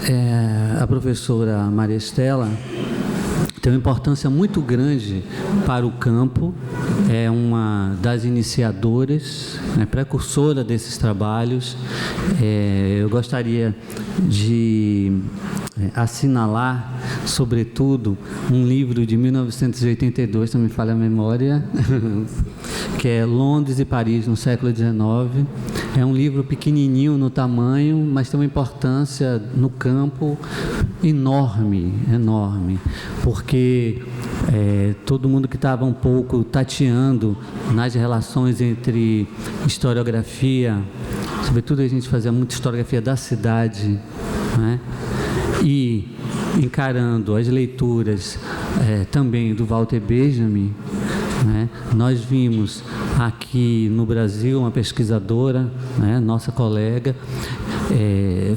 A professora Maria Estela tem uma importância muito grande para o campo, é uma das iniciadoras, precursora desses trabalhos. Eu gostaria de assinalar, sobretudo, um livro de 1982, se não me falha a memória, que é Londres e Paris no século XIX. É um livro pequenininho no tamanho, mas tem uma importância no campo enorme, enorme, porque todo mundo que estava um pouco tateando nas relações entre historiografia, sobretudo a gente fazia muita historiografia da cidade, né? E encarando as leituras também do Walter Benjamin, né? Nós vimos aqui no Brasil uma pesquisadora, né, nossa colega,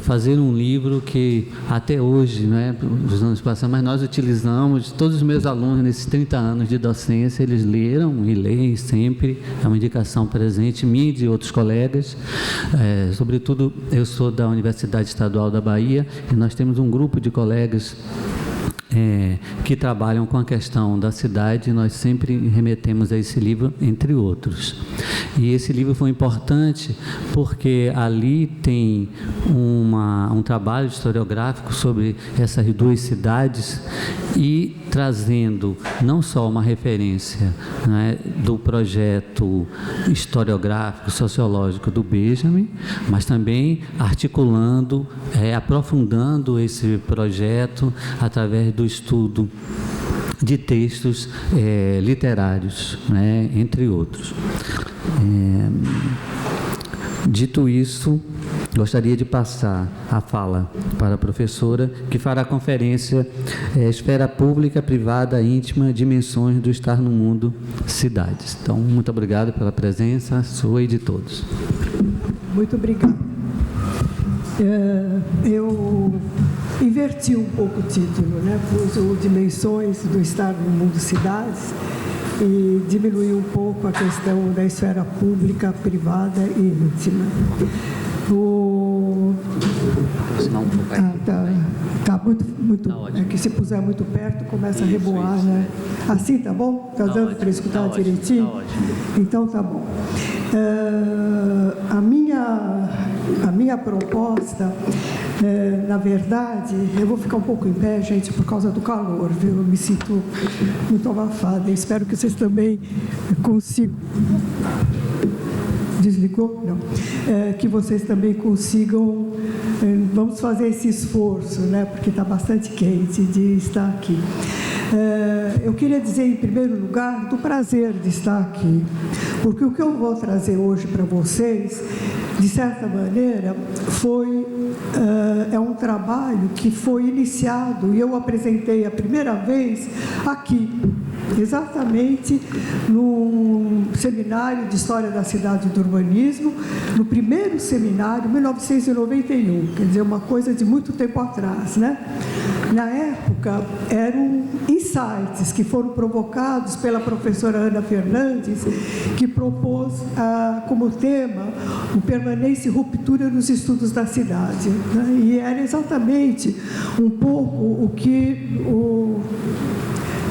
fazer um livro que até hoje, né, dos anos passados, mas nós utilizamos, todos os meus alunos nesses 30 anos de docência, eles leram e leem sempre, é uma indicação presente, minha e de outros colegas. Sobretudo, eu sou da Universidade Estadual da Bahia e nós temos um grupo de colegas que trabalham com a questão da cidade, nós sempre remetemos a esse livro, entre outros. E esse livro foi importante porque ali tem um trabalho historiográfico sobre essas duas cidades e trazendo não só uma referência, né, do projeto historiográfico, sociológico do Benjamin, mas também articulando, aprofundando esse projeto através do estudo de textos literários, né, entre outros. Dito isso, gostaria de passar a fala para a professora, que fará a conferência Esfera Pública, Privada, Íntima, Dimensões do Estar no Mundo, Cidades. Então, muito obrigado pela presença sua e de todos. Muito obrigada. Eu inverti um pouco o título, né? Pus o Dimensões do Estar no Mundo, Cidades, e diminuí um pouco a questão da esfera pública, privada e íntima. Tá muito. É que se puser muito perto, começa a reboar, né? Assim tá bom? Tá dando para escutar direitinho? Tá ótimo. Então tá bom. A minha proposta, na verdade, eu vou ficar um pouco em pé, gente, por causa do calor, viu? Eu me sinto muito abafada. Espero que vocês também consigam. Desligou? Não. Que vocês também consigam, vamos fazer esse esforço, né? Porque está bastante quente de estar aqui. Eu queria dizer, em primeiro lugar, do prazer de estar aqui, porque o que eu vou trazer hoje para vocês, de certa maneira, é um trabalho que foi iniciado e eu apresentei a primeira vez aqui, exatamente no seminário de História da Cidade e do Urbanismo, no primeiro seminário, 1991, quer dizer, uma coisa de muito tempo atrás, né? Na época, eram insights que foram provocados pela professora Ana Fernandes, que propôs como tema o permanência e ruptura nos estudos da cidade, né? E era exatamente um pouco o que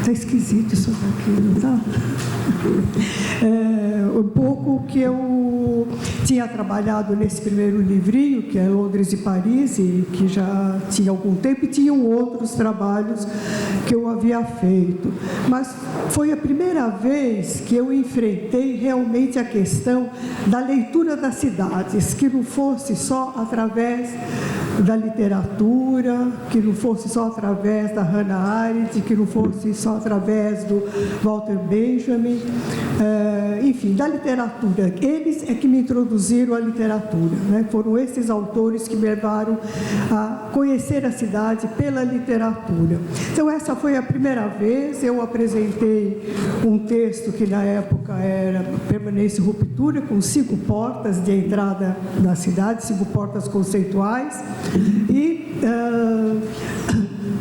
Está esquisito isso daqui, não está? Um pouco que eu tinha trabalhado nesse primeiro livrinho, que é Londres e Paris, e que já tinha algum tempo, e tinham outros trabalhos que eu havia feito. Mas foi a primeira vez que eu enfrentei realmente a questão da leitura das cidades, que não fosse só através da literatura, que não fosse só através da Hannah Arendt, que não fosse só através do Walter Benjamin, enfim, da literatura. Eles é que me introduziram à literatura, né? Foram esses autores que me levaram a conhecer a cidade pela literatura. Então, essa foi a primeira vez. Eu apresentei um texto que, na época, era Permanência e Ruptura, com 5 portas de entrada na cidade, 5 portas conceituais, e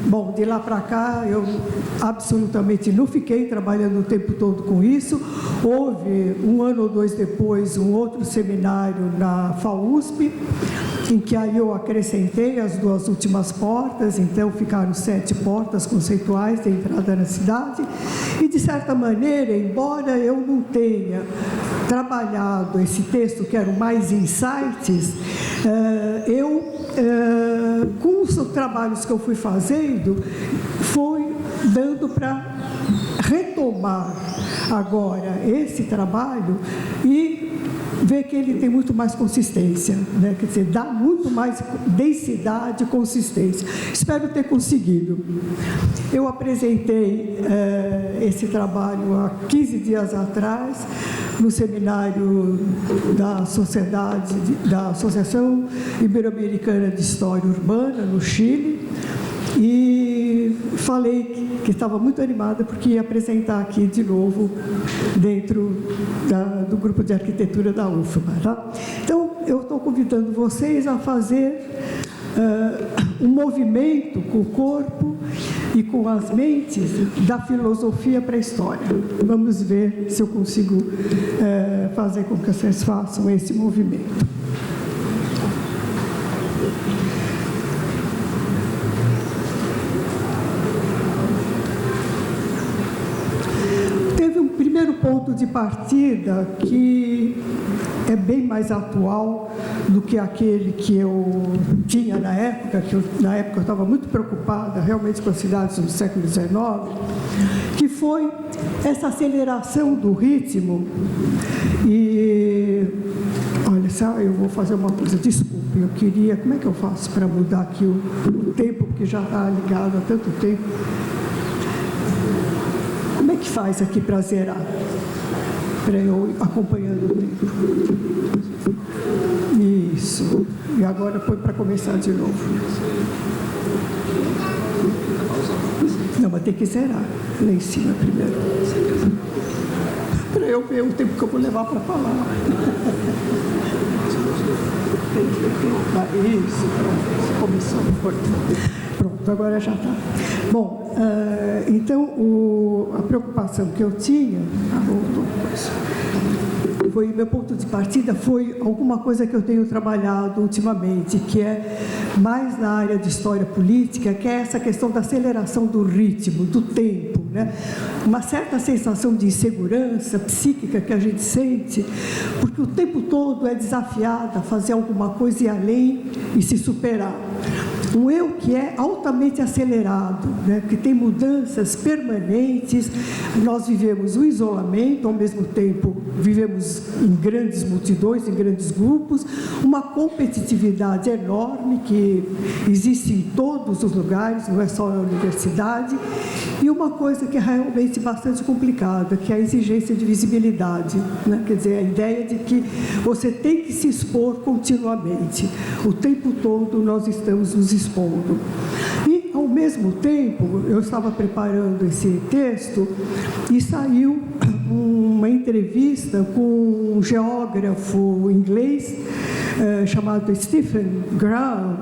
Bom, de lá para cá, eu absolutamente não fiquei trabalhando o tempo todo com isso. Houve, 1 ano ou 2 depois, um outro seminário na FAUSP, em que aí eu acrescentei as 2 últimas portas, então ficaram 7 portas conceituais de entrada na cidade. E, de certa maneira, embora eu não tenha trabalhado esse texto, que eram mais insights, com os trabalhos que eu fui fazendo, foi dando para retomar agora esse trabalho e ver que ele tem muito mais consistência, né? Quer dizer, dá muito mais densidade e consistência. Espero ter conseguido. Eu apresentei esse trabalho há 15 dias atrás, no seminário da Associação Ibero-Americana de História Urbana, no Chile, e falei que estava muito animada porque ia apresentar aqui de novo dentro do grupo de arquitetura da UFBA. Tá? Então, eu estou convidando vocês a fazer um movimento com o corpo e com as mentes da filosofia para a história. Vamos ver se eu consigo fazer com que vocês façam esse movimento. Teve um primeiro ponto de partida que é bem mais atual do que aquele que eu tinha na época, na época eu estava muito preocupada realmente com as cidades do século XIX, que foi essa aceleração do ritmo. E, olha só, eu vou fazer uma coisa, desculpe, eu queria, como é que eu faço para mudar aqui o tempo, porque já está ligado há tanto tempo. Como é que faz aqui para zerar? Para eu acompanhando o tempo. Isso. E agora põe para começar de novo. Não, mas tem que zerar lá em cima primeiro. Para eu ver o tempo que eu vou levar para falar. Isso, pronto. Começou. Pronto, agora já está. Bom, então, a preocupação que eu tinha, meu ponto de partida foi alguma coisa que eu tenho trabalhado ultimamente, que é mais na área de história política, que é essa questão da aceleração do ritmo, do tempo, né? Uma certa sensação de insegurança psíquica que a gente sente, porque o tempo todo é desafiada a fazer alguma coisa e além e se superar. Um eu que é altamente acelerado, né, que tem mudanças permanentes. Nós vivemos o isolamento, ao mesmo tempo vivemos em grandes multidões, em grandes grupos, uma competitividade enorme que existe em todos os lugares, não é só na universidade, e uma coisa que é realmente bastante complicada, que é a exigência de visibilidade, né? Quer dizer, a ideia de que você tem que se expor continuamente, o tempo todo nós estamos nos expondo. E, ao mesmo tempo, eu estava preparando esse texto e saiu uma entrevista com um geógrafo inglês chamado Stephen Graham,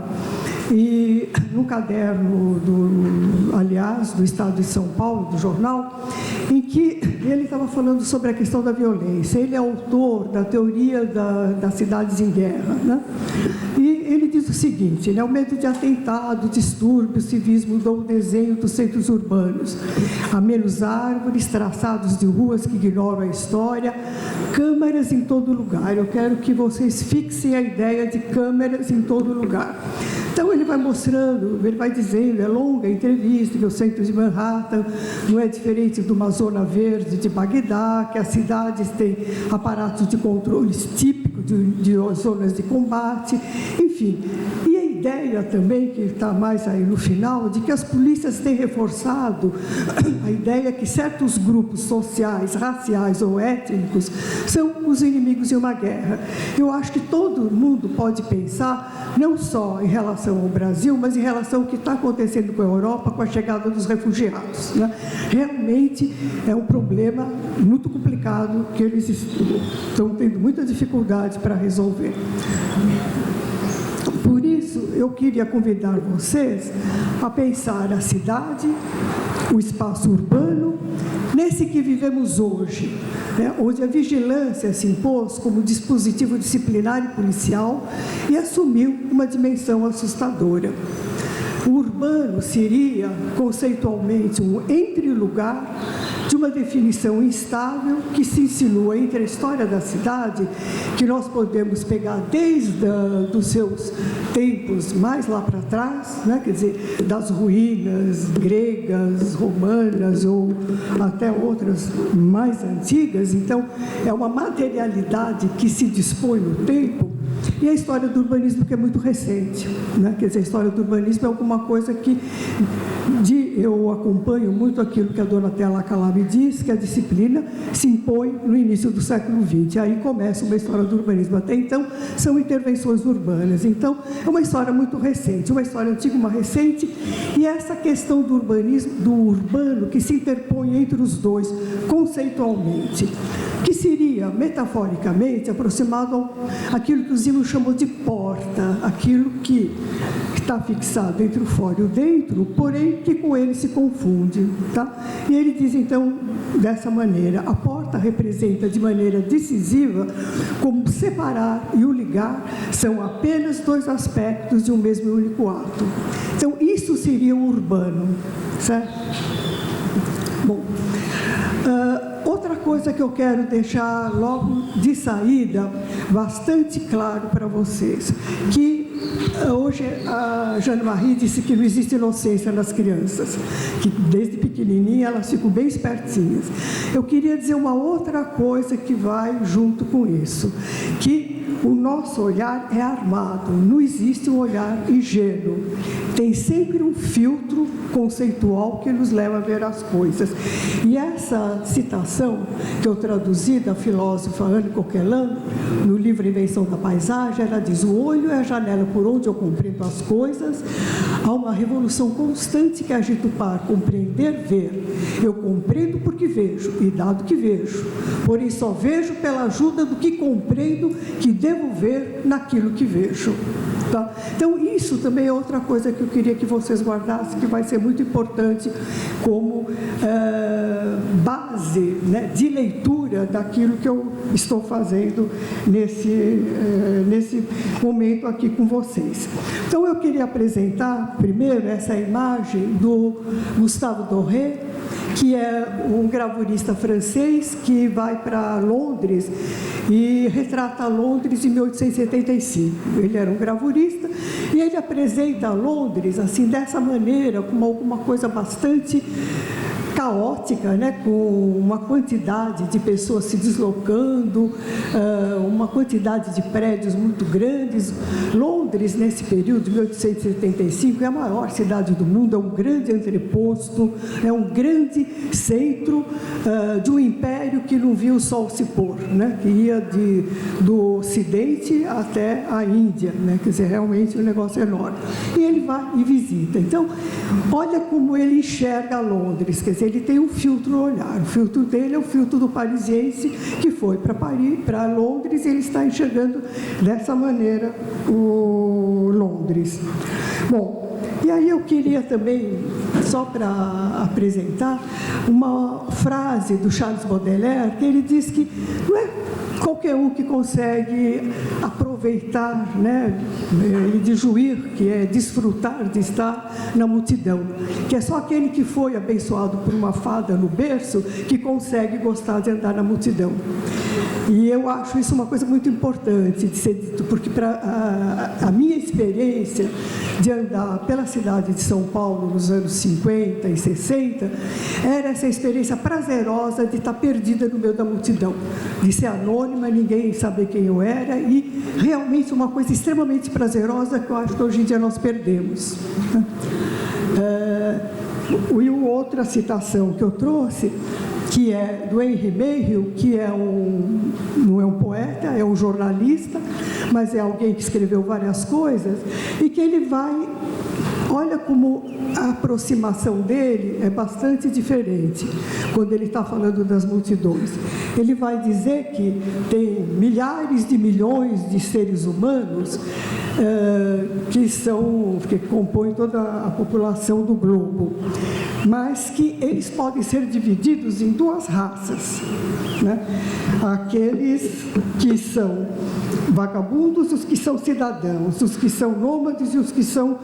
e no caderno, do Estado de São Paulo, do jornal, em que ele estava falando sobre a questão da violência. Ele é autor da teoria das cidades em guerra, né? E ele diz o seguinte, né? O medo de atentado, distúrbio, civismo mudou o desenho dos centros urbanos. Há menos árvores, traçados de ruas que ignoram a história, câmeras em todo lugar. Eu quero que vocês fixem a ideia de câmeras em todo lugar. Então, ele vai mostrando, ele vai dizendo, é longa a entrevista, que o centro de Manhattan não é diferente de uma zona verde de Bagdá, que as cidades têm aparatos de controles típicos de zonas de combate, enfim. E a ideia também, que está mais aí no final, de que as polícias têm reforçado a ideia que certos grupos sociais, raciais ou étnicos são os inimigos de uma guerra. Eu acho que todo mundo pode pensar, não só em relação ao Brasil, mas em relação ao que está acontecendo com a Europa, com a chegada dos refugiados, né? Realmente é um problema muito complicado, que eles estão tendo muita dificuldade para resolver. Por isso, isso, eu queria convidar vocês a pensar a cidade, o espaço urbano, nesse que vivemos hoje, né, onde a vigilância se impôs como dispositivo disciplinar e policial e assumiu uma dimensão assustadora. O urbano seria, conceitualmente, um entrelugar de uma definição instável que se insinua entre a história da cidade, que nós podemos pegar desde dos seus tempos mais lá para trás, né? Quer dizer, das ruínas gregas, romanas ou até outras mais antigas. Então, é uma materialidade que se dispõe no tempo. E a história do urbanismo, que é muito recente, né? Quer dizer, a história do urbanismo é alguma coisa que eu acompanho muito aquilo que a dona Tela Calabi diz, que a disciplina se impõe no início do século XX. Aí começa uma história do urbanismo. Até então, são intervenções urbanas. Então, é uma história muito recente, uma história antiga, uma recente, e essa questão do urbanismo, do urbano, que se interpõe entre os dois, conceitualmente, que seria, metaforicamente, aproximado àquilo que o Zino chamou de porta, aquilo que está fixado entre o fora e o dentro, porém que com ele se confunde. Tá? E ele diz, então, dessa maneira, a porta representa de maneira decisiva como separar e o ligar são apenas dois aspectos de um mesmo e único ato. Então, isso seria o urbano, certo? Bom, outra coisa que eu quero deixar logo de saída bastante claro para vocês, que hoje a Jeanne-Marie disse que não existe inocência nas crianças, que desde pequenininha elas ficam bem espertinhas. Eu queria dizer uma outra coisa que vai junto com isso, que o nosso olhar é armado, não existe um olhar ingênuo. Tem sempre um filtro conceitual que nos leva a ver as coisas. E essa citação que eu traduzi da filósofa Anne Coquelin, no livro Invenção da Paisagem, ela diz: o olho é a janela por onde eu compreendo as coisas. Há uma revolução constante que agita o par, compreender, ver. Eu compreendo porque vejo, e dado que vejo. Porém, só vejo pela ajuda do que compreendo, que devo ver naquilo que vejo. Tá? Então, isso também é outra coisa que eu queria que vocês guardassem, que vai ser muito importante como base, né, de leitura daquilo que eu estou fazendo nesse momento aqui com vocês. Então, eu queria apresentar primeiro essa imagem do Gustave Doré, que é um gravurista francês que vai para Londres e retrata Londres em 1875. Ele era um gravurista e ele apresenta Londres assim, dessa maneira, como alguma coisa bastante caótica, né? Com uma quantidade de pessoas se deslocando, uma quantidade de prédios muito grandes. Londres, nesse período de 1875, é a maior cidade do mundo, é um grande entreposto, é um grande centro de um império que não viu o sol se pôr, né? Que ia do Ocidente até a Índia, né? Quer dizer, realmente um negócio enorme. E ele vai e visita. Então, olha como ele enxerga Londres, quer dizer, ele tem um filtro no olhar. O filtro dele é o filtro do parisiense que foi para Paris, para Londres, e ele está enxergando dessa maneira o Londres. Bom, e aí eu queria também, só para apresentar, uma frase do Charles Baudelaire, que ele diz que não é qualquer um que consegue aproveitar, né, ele diz jouir, que é desfrutar de estar na multidão, que é só aquele que foi abençoado por uma fada no berço que consegue gostar de andar na multidão. E eu acho isso uma coisa muito importante de ser dito, porque para a minha experiência de andar pela cidade de São Paulo nos anos 50 e 60, era essa experiência prazerosa de estar perdida no meio da multidão, de ser anônima, ninguém saber quem eu era, e realmente uma coisa extremamente prazerosa que eu acho que hoje em dia nós perdemos. E outra citação que eu trouxe, que é do Henri Mayhew, que não é um poeta, é um jornalista, mas é alguém que escreveu várias coisas, e que ele vai Olha como a aproximação dele é bastante diferente quando ele está falando das multidões. Ele vai dizer que tem milhares de milhões de seres humanos que compõem toda a população do globo, mas que eles podem ser divididos em duas raças, né? Aqueles que são vagabundos, os que são cidadãos, os que são nômades e os que são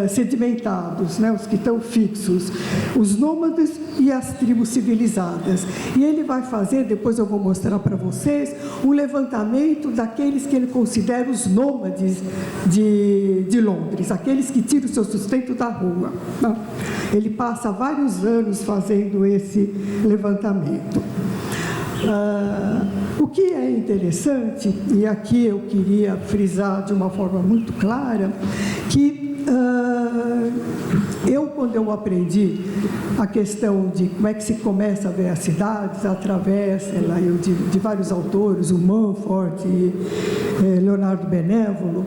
sedimentados, né? Os que estão fixos, os nômades e as tribos civilizadas. E ele vai fazer, depois eu vou mostrar para vocês, um levantamento daqueles que ele considera os nômades de Londres, aqueles que tiram o seu sustento da rua. Ele passa vários anos fazendo esse levantamento. O que é interessante, e aqui eu queria frisar de uma forma muito clara, que quando eu aprendi a questão de como é que se começa a ver as cidades, através de vários autores, o Mumford e Leonardo Benévolo,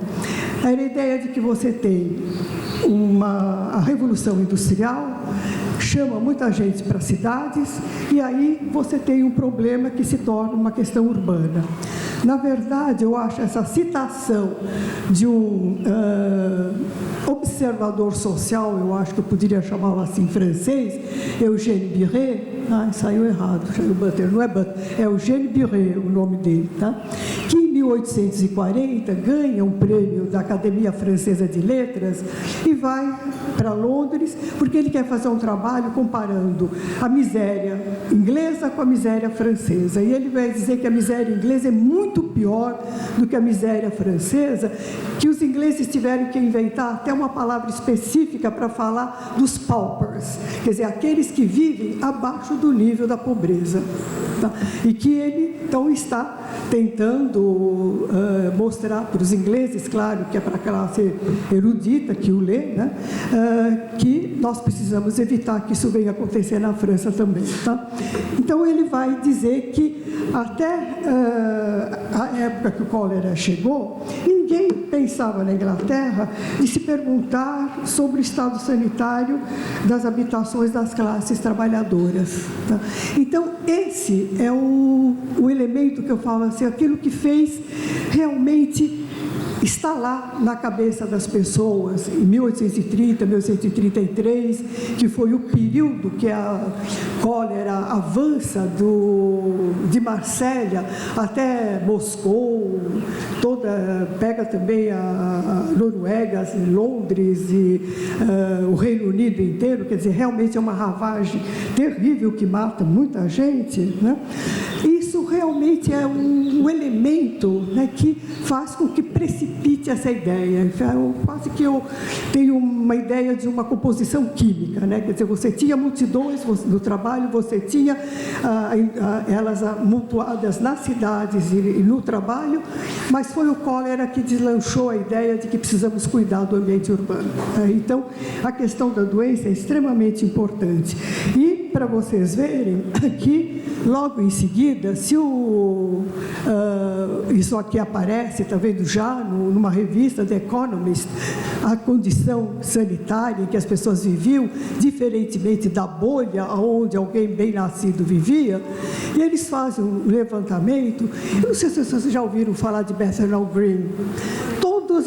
era a ideia de que você tem a Revolução Industrial, chama muita gente para cidades, e aí você tem um problema que se torna uma questão urbana. Na verdade, eu acho essa citação de um observador social, eu acho que eu poderia chamá-lo assim, francês, Eugène Biret, saiu errado, saiu Butter, não é Butter, é Eugène Biret o nome dele, tá? Que em 1840 ganha um prêmio da Academia Francesa de Letras e vai para Londres, porque ele quer fazer um trabalho comparando a miséria inglesa com a miséria francesa. E ele vai dizer que a miséria inglesa é muito pior do que a miséria francesa, que os ingleses tiveram que inventar até uma palavra específica para falar dos paupers, quer dizer, aqueles que vivem abaixo do nível da pobreza. Tá? E que ele, então, está tentando mostrar para os ingleses, claro que é para a classe erudita que o lê, né? Que nós precisamos evitar que isso venha acontecer na França também. Tá? Então, ele vai dizer que até a época que o cólera chegou, ninguém pensava na Inglaterra de se perguntar sobre o estado sanitário das habitações das classes trabalhadoras. Tá? Então, esse é o elemento que eu falo assim, aquilo que fez realmente instalar na cabeça das pessoas, em 1830, 1833, que foi o período que a cólera avança de Marsella até Moscou, pega também a Noruega, Londres e o Reino Unido inteiro, quer dizer, realmente é uma ravagem terrível que mata muita gente, né? Isso realmente é um elemento, né, que faz com que precipite essa ideia. Quase que eu tenho uma ideia de uma composição química, né? Quer dizer, você tinha multidões no trabalho, você tinha elas amontoadas nas cidades e no trabalho, mas foi o cólera que deslanchou a ideia de que precisamos cuidar do ambiente urbano. Então, a questão da doença é extremamente importante. E, para vocês verem, aqui, logo em seguida, se isso aqui aparece, está vendo já, numa revista, The Economist, a condição sanitária em que as pessoas viviam, diferentemente da bolha onde alguém bem nascido vivia, e eles fazem um levantamento. Eu não sei se vocês já ouviram falar de Bethnal Green. Todos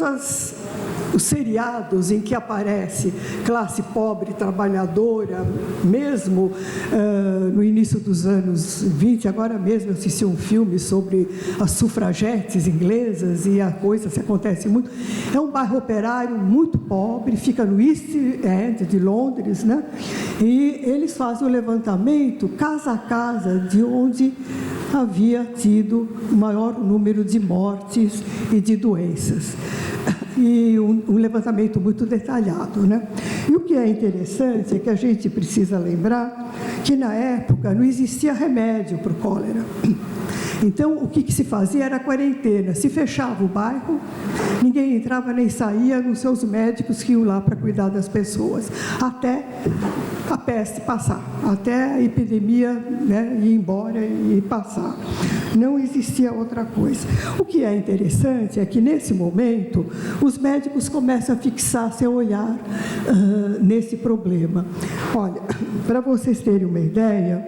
os seriados em que aparece classe pobre, trabalhadora, mesmo no início dos anos 20, agora mesmo eu assisti um filme sobre as sufragetes inglesas e a coisa se acontece muito. É um bairro operário muito pobre, fica no East End de Londres, né? E eles fazem o levantamento casa a casa de onde havia tido o maior número de mortes e de doenças. E um levantamento muito detalhado, né? E o que é interessante é que a gente precisa lembrar que, na época, não existia remédio para o cólera. Então, o que se fazia era a quarentena. Se fechava o bairro, ninguém entrava nem saía, nos seus médicos que iam lá para cuidar das pessoas, até a peste passar, até a epidemia, né, ir embora e passar. não existia outra coisa. O que é interessante é que, nesse momento, os médicos começam a fixar seu olhar nesse problema. Olha, para vocês terem uma ideia,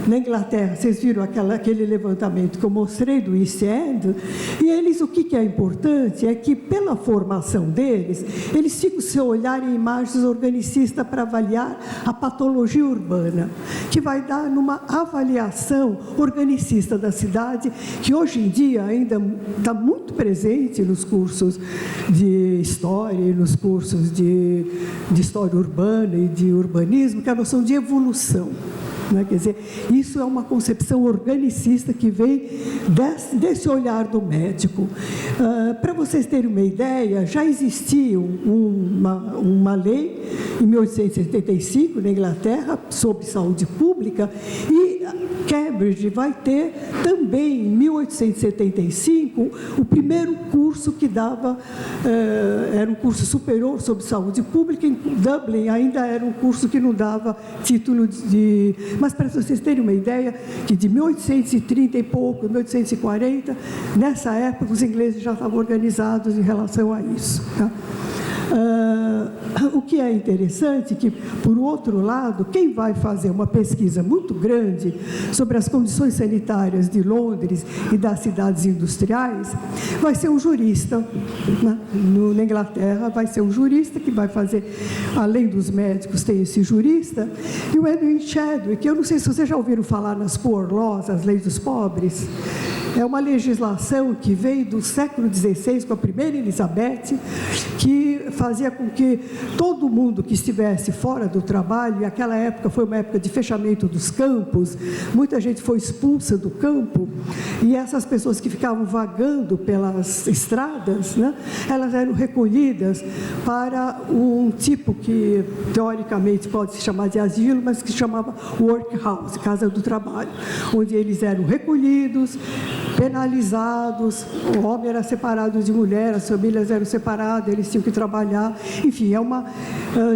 na Inglaterra, vocês viram aquele levantamento que eu mostrei do East End, e eles, o que é importante é que, pela formação deles, eles ficam seu olhar em imagens organicistas para avaliar a patologia urbana, que vai dar numa avaliação organicista da cidade, que hoje em dia ainda está muito presente nos cursos de história e nos cursos de história urbana e de urbanismo, que é a noção de evolução. Quer dizer, isso é uma concepção organicista que vem desse olhar do médico. Para vocês terem uma ideia, já existia uma lei em 1875 na Inglaterra sobre saúde pública, e Cambridge vai ter também em 1875 o primeiro curso que dava, era um curso superior sobre saúde pública. Em Dublin ainda era um curso que não dava título de... Mas para vocês terem uma ideia, que de 1830 e pouco, 1840, nessa época os ingleses já estavam organizados em relação a isso. Tá? O que é interessante é que, por outro lado, quem vai fazer uma pesquisa muito grande sobre as condições sanitárias de Londres e das cidades industriais vai ser um jurista. Na Inglaterra vai ser um jurista que vai fazer, além dos médicos, tem esse jurista, e o Edwin Chadwick, eu não sei se vocês já ouviram falar nas Poor Laws, as leis dos pobres. É uma legislação que veio do século XVI, com a primeira Elizabeth, que fazia com que todo mundo que estivesse fora do trabalho, e aquela época foi uma época de fechamento dos campos, muita gente foi expulsa do campo, e essas pessoas que ficavam vagando pelas estradas, elas eram recolhidas para um tipo que, teoricamente, pode se chamar de asilo, mas que se chamava workhouse, casa do trabalho, onde eles eram recolhidos, penalizados, o homem era separado de mulher, as famílias eram separadas, eles tinham que trabalhar, enfim,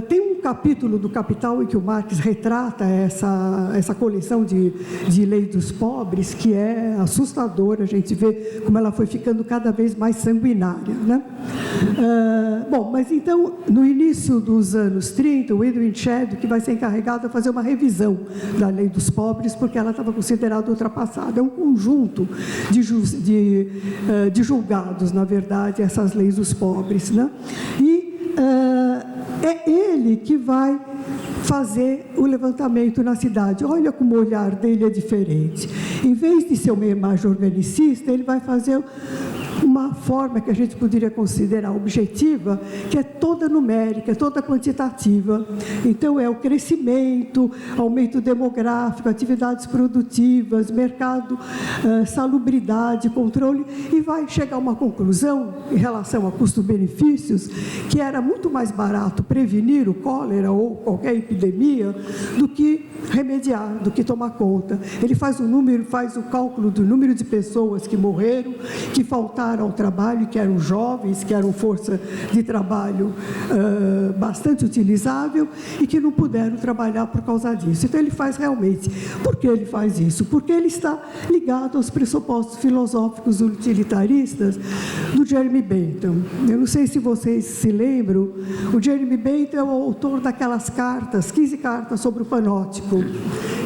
tem um capítulo do Capital em que o Marx retrata essa coleção de lei dos pobres, que é assustadora, a gente vê como ela foi ficando cada vez mais sanguinária, Bom, mas então, no início dos anos 30, o Edwin Chadwick vai ser encarregado de fazer uma revisão da lei dos pobres, porque ela estava considerada ultrapassada. É um conjunto de julgados, na verdade, essas leis dos pobres, E é ele que vai fazer o levantamento na cidade. Olha como o olhar dele é diferente. Em vez de ser uma imagem organicista, ele vai fazer uma forma que a gente poderia considerar objetiva, que é toda numérica, toda quantitativa. Então, é o crescimento, aumento demográfico, atividades produtivas, mercado, salubridade, controle, e vai chegar a uma conclusão, em relação a custo-benefícios, que era muito mais barato prevenir o cólera ou qualquer epidemia do que remediar, do que tomar conta. Ele faz o cálculo do número de pessoas que morreram, que faltaram ao trabalho, que eram jovens, que eram força de trabalho bastante utilizável e que não puderam trabalhar por causa disso. Então, ele faz realmente. Por que ele faz isso? Porque ele está ligado aos pressupostos filosóficos utilitaristas do Jeremy Bentham. Eu não sei se vocês se lembram, o Jeremy Bentham é o autor daquelas cartas, 15 cartas sobre o panóptico,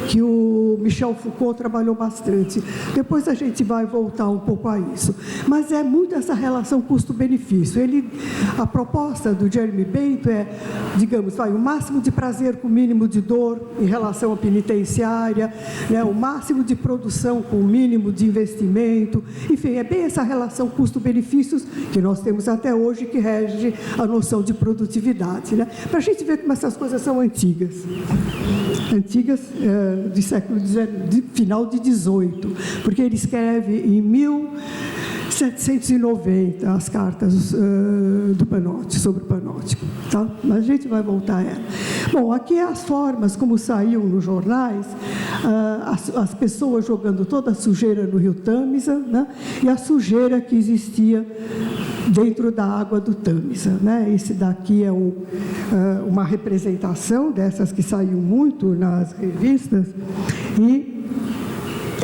que o Michel Foucault trabalhou bastante. Depois a gente vai voltar um pouco a isso. Mas é muito essa relação custo-benefício. A proposta do Jeremy Bentham é, digamos, o máximo de prazer com o mínimo de dor em relação à penitenciária, o máximo de produção com o mínimo de investimento. Enfim, é bem essa relação custo-benefícios que nós temos até hoje, que rege a noção de produtividade. Para a gente ver como essas coisas são antigas. Do século XIX, final de 18, porque ele escreve em 1790 as cartas do panóptico, sobre o panóptico, tá? Mas a gente vai voltar a ela. Bom, aqui as formas como saíam nos jornais, as pessoas jogando toda a sujeira no rio Tâmisa, e a sujeira que existia dentro da água do Tâmisa, Esse daqui é uma representação dessas que saíam muito nas revistas, e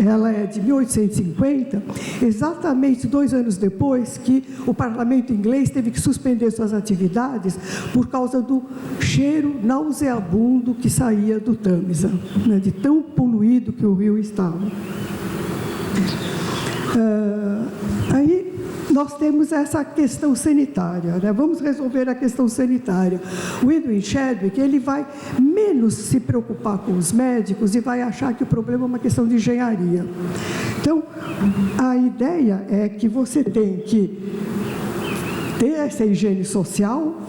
ela é de 1850, exatamente 2 anos depois que o parlamento inglês teve que suspender suas atividades por causa do cheiro nauseabundo que saía do Tâmisa, né, de tão poluído que o rio estava. Aí nós temos essa questão sanitária, né? Vamos resolver a questão sanitária. O Edwin Chadwick, ele vai menos se preocupar com os médicos e vai achar que o problema é uma questão de engenharia. Então, a ideia é que você tem que ter essa higiene social,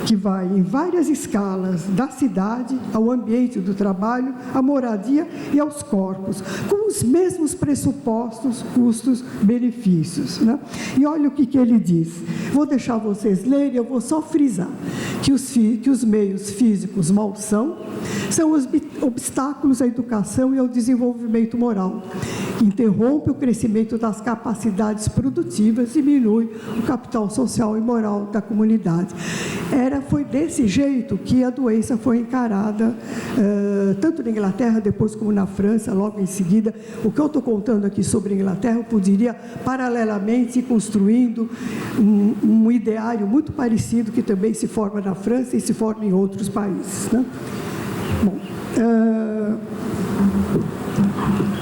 que vai em várias escalas da cidade, ao ambiente do trabalho, à moradia e aos corpos, com os mesmos pressupostos, custos, benefícios, né? E olha o que ele diz. Vou deixar vocês lerem, eu vou só frisar que os meios físicos mal são os obstáculos à educação e ao desenvolvimento moral. Interrompe o crescimento das capacidades produtivas e diminui o capital social e moral da comunidade. Foi desse jeito que a doença foi encarada, tanto na Inglaterra, depois como na França, logo em seguida. O que eu estou contando aqui sobre a Inglaterra, eu poderia, paralelamente, ir construindo um ideário muito parecido, que também se forma na França e se forma em outros países, né? Bom,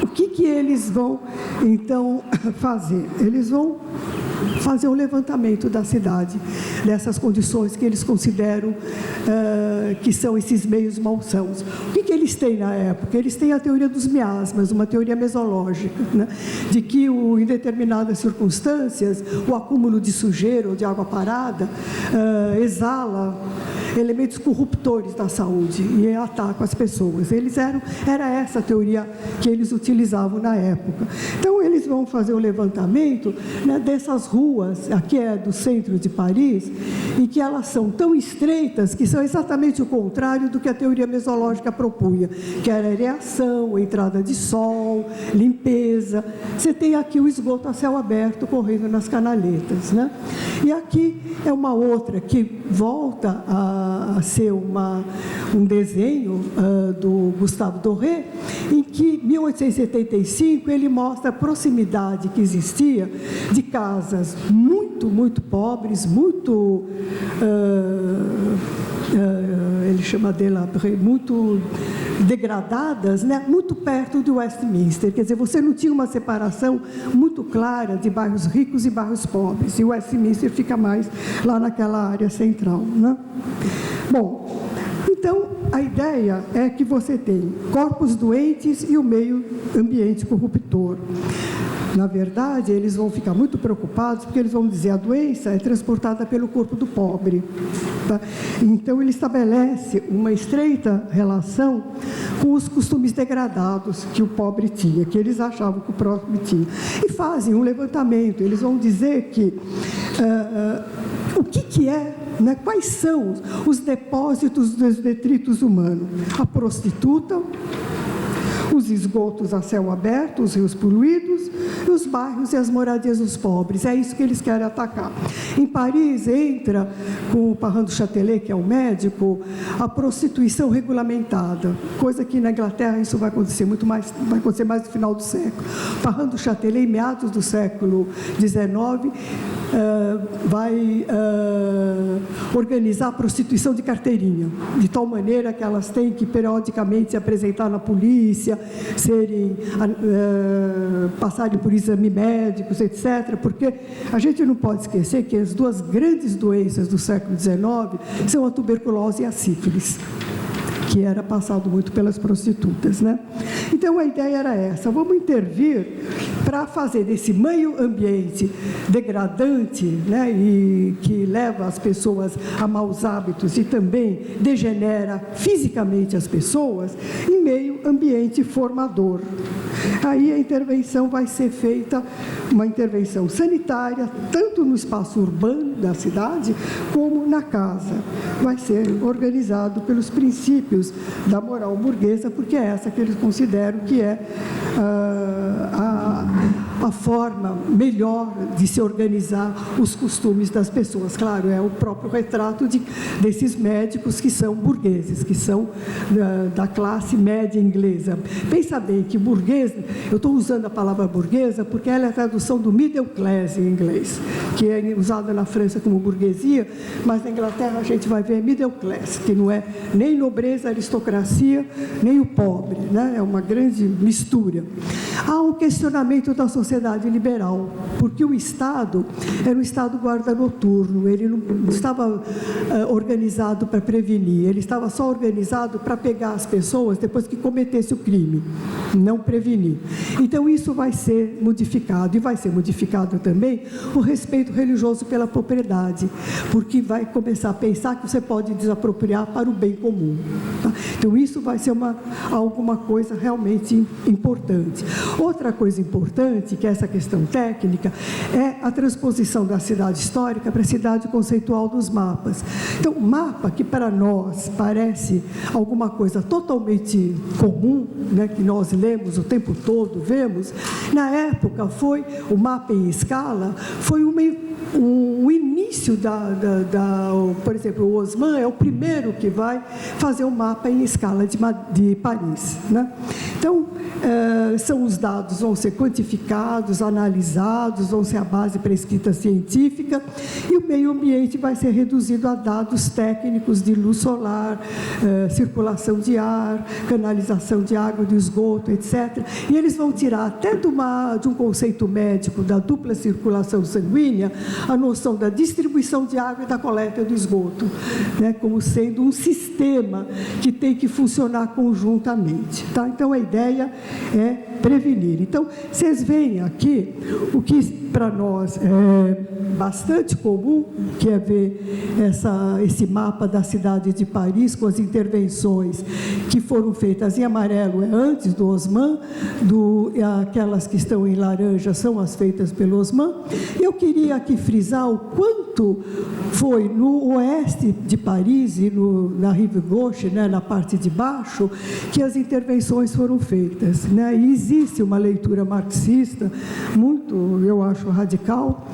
o que eles vão, então, fazer? Eles vão fazer um levantamento da cidade, dessas condições que eles consideram que são esses meios malsãos. O que eles têm na época? Eles têm a teoria dos miasmas, uma teoria mesológica, né? De que em determinadas circunstâncias, o acúmulo de sujeira ou de água parada exala elementos corruptores da saúde e ataca as pessoas. Era essa a teoria que eles utilizavam na época. Então, eles vão fazer o levantamento, né, dessas ruas, aqui é do centro de Paris, e que elas são tão estreitas que são exatamente o contrário do que a teoria mesológica propunha, que era areação, entrada de sol, limpeza. Você tem aqui o esgoto a céu aberto correndo nas canaletas, né? E aqui é uma outra que volta a ser um desenho do Gustave Doré, em que, em 1875, ele mostra a proximidade que existia de casas muito, muito pobres, muito, ele chama dela, muito degradadas, né? Muito perto de Westminster. Quer dizer, você não tinha uma separação muito clara de bairros ricos e bairros pobres, e Westminster fica mais lá naquela área central, né? Bom, então, a ideia é que você tem corpos doentes e o meio ambiente corruptor. Na verdade, eles vão ficar muito preocupados, porque eles vão dizer: a doença é transportada pelo corpo do pobre, tá? Então, ele estabelece uma estreita relação com os costumes degradados que o pobre tinha, que eles achavam que o pobre tinha. E fazem um levantamento. Eles vão dizer que o que é, né, quais são os depósitos dos detritos humanos? A prostituta, os esgotos a céu aberto, os rios poluídos, e os bairros e as moradias dos pobres. É isso que eles querem atacar. Em Paris, entra com o Parent Duchâtelet, que é o médico, a prostituição regulamentada, coisa que na Inglaterra isso vai acontecer mais no final do século. Parent Duchâtelet, em meados do século XIX, vai organizar a prostituição de carteirinha, de tal maneira que elas têm que periodicamente se apresentar na polícia, passarem por exame médicos, etc., porque a gente não pode esquecer que as duas grandes doenças do século XIX são a tuberculose e a sífilis, que era passado muito pelas prostitutas, né? Então, a ideia era essa: vamos intervir para fazer desse meio ambiente degradante, né, e que leva as pessoas a maus hábitos e também degenera fisicamente as pessoas, em meio ambiente formador. Aí a intervenção vai ser feita, uma intervenção sanitária, tanto no espaço urbano da cidade, como na casa. Vai ser organizado pelos princípios da moral burguesa, porque é essa que eles consideram que é a forma melhor de se organizar os costumes das pessoas. Claro, é o próprio retrato desses médicos que são burgueses, que são da classe média inglesa. Pensa bem que burguês, eu estou usando a palavra burguesa porque ela é a tradução do middle class em inglês, que é usada na França como burguesia, mas na Inglaterra a gente vai ver middle class, que não é nem nobreza, aristocracia, nem o pobre, né? É uma grande mistura. Há um questionamento da sociedade liberal, porque o Estado era um Estado guarda noturno, ele não estava organizado para prevenir, ele estava só organizado para pegar as pessoas depois que cometesse o crime, não prevenir. Então isso vai ser modificado, e vai ser modificado também o respeito religioso pela propriedade, porque vai começar a pensar que você pode desapropriar para o bem comum. Tá? Então isso vai ser alguma coisa realmente importante. Outra coisa importante, que é essa questão técnica, é a transposição da cidade histórica para a cidade conceitual dos mapas. Então, mapa que para nós parece alguma coisa totalmente comum, né, que nós lemos o tempo todo, vemos, na época foi o mapa em escala, foi um início por exemplo, o Haussmann é o primeiro que vai fazer um mapa em escala de Paris, né? Então, são os dados, vão ser quantificados, analisados, vão ser a base para a escrita científica, e o meio ambiente vai ser reduzido a dados técnicos de luz solar, circulação de ar, canalização de água, de esgoto, etc. E eles vão tirar até de um conceito médico da dupla circulação sanguínea a noção da distribuição de água e da coleta do esgoto, né, como sendo um sistema que tem que funcionar conjuntamente. Tá? Então, a ideia é prevenir. Então, vocês veem aqui o que para nós é bastante comum, que é ver esse mapa da cidade de Paris com as intervenções que foram feitas em amarelo, é antes do Haussmann, aquelas que estão em laranja são as feitas pelo Haussmann. Eu queria aqui frisar o quanto foi no oeste de Paris e na Rive Gauche, né, na parte de baixo, que as intervenções foram feitas, né? E existe uma leitura marxista muito, eu acho, radical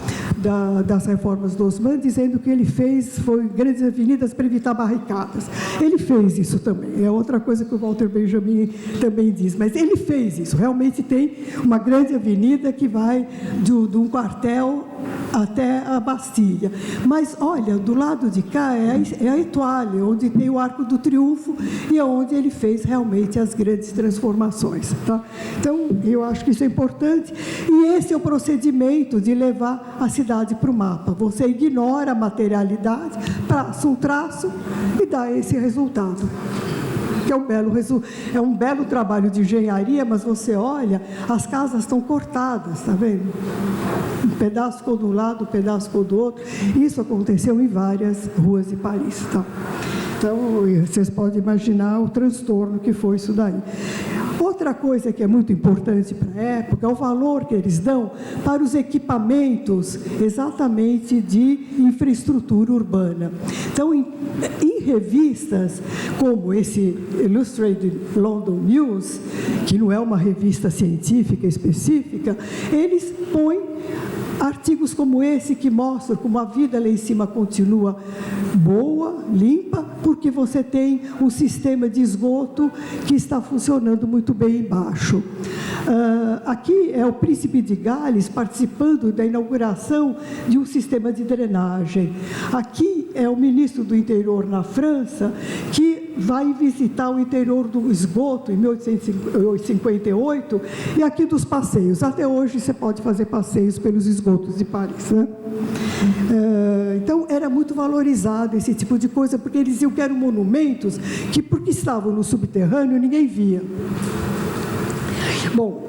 das reformas do Haussmann, dizendo que ele fez foi grandes avenidas para evitar barricadas. Ele fez isso também, é outra coisa que o Walter Benjamin também diz, mas ele fez isso. Realmente tem uma grande avenida que vai de um quartel até a Bastilha. Mas, olha, do lado de cá é a Étoile, onde tem o Arco do Triunfo e é onde ele fez realmente as grandes transformações. Tá? Então, eu acho que isso é importante. E esse é o procedimento de levar a cidade para o mapa. Você ignora a materialidade, traça um traço e dá esse resultado. Que é um belo trabalho de engenharia, mas você olha, as casas estão cortadas, está vendo? Um pedaço ficou de um lado, um pedaço ficou do outro. Isso aconteceu em várias ruas de Paris. Tá? Então, vocês podem imaginar o transtorno que foi isso daí. Outra coisa que é muito importante para a época é o valor que eles dão para os equipamentos exatamente de infraestrutura urbana. Então, em revistas como esse Illustrated London News, que não é uma revista científica específica, eles põem artigos como esse que mostram como a vida lá em cima continua boa, limpa, porque você tem um sistema de esgoto que está funcionando muito bem embaixo. Aqui é o príncipe de Gales participando da inauguração de um sistema de drenagem. Aqui é o ministro do interior na França, que vai visitar o interior do esgoto em 1858, e aqui dos passeios. Até hoje você pode fazer passeios pelos esgotos de Paris, né? Então, era muito valorizado esse tipo de coisa, porque eles diziam que eram monumentos que, porque estavam no subterrâneo, ninguém via. Bom,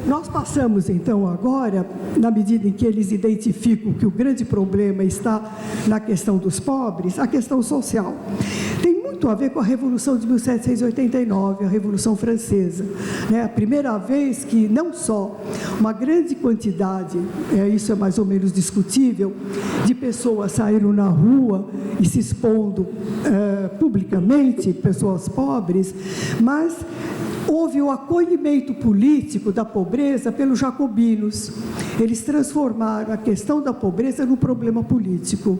nós passamos, então, agora, na medida em que eles identificam que o grande problema está na questão dos pobres, a questão social. Tem muito a ver com a Revolução de 1789, a Revolução Francesa, né? A primeira vez que não só uma grande quantidade, isso é mais ou menos discutível, de pessoas saíram na rua e se expondo publicamente, pessoas pobres, mas houve o acolhimento político da pobreza pelos jacobinos. Eles transformaram a questão da pobreza num problema político.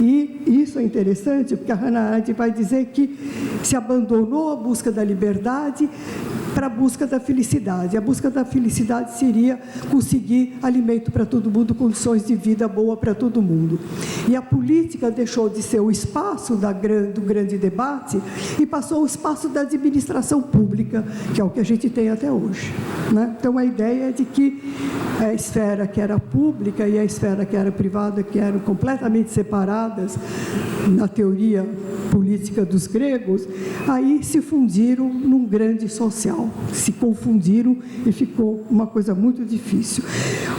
E isso é interessante, porque a Hannah Arendt vai dizer que se abandonou a busca da liberdade para a busca da felicidade. A busca da felicidade seria conseguir alimento para todo mundo, condições de vida boa para todo mundo. E a política deixou de ser o espaço do grande debate e passou ao espaço da administração pública, que é o que a gente tem até hoje, né? Então, a ideia é de que a esfera que era pública e a esfera que era privada, que eram completamente separadas na teoria política dos gregos, aí se fundiram num grande social, se confundiram e ficou uma coisa muito difícil.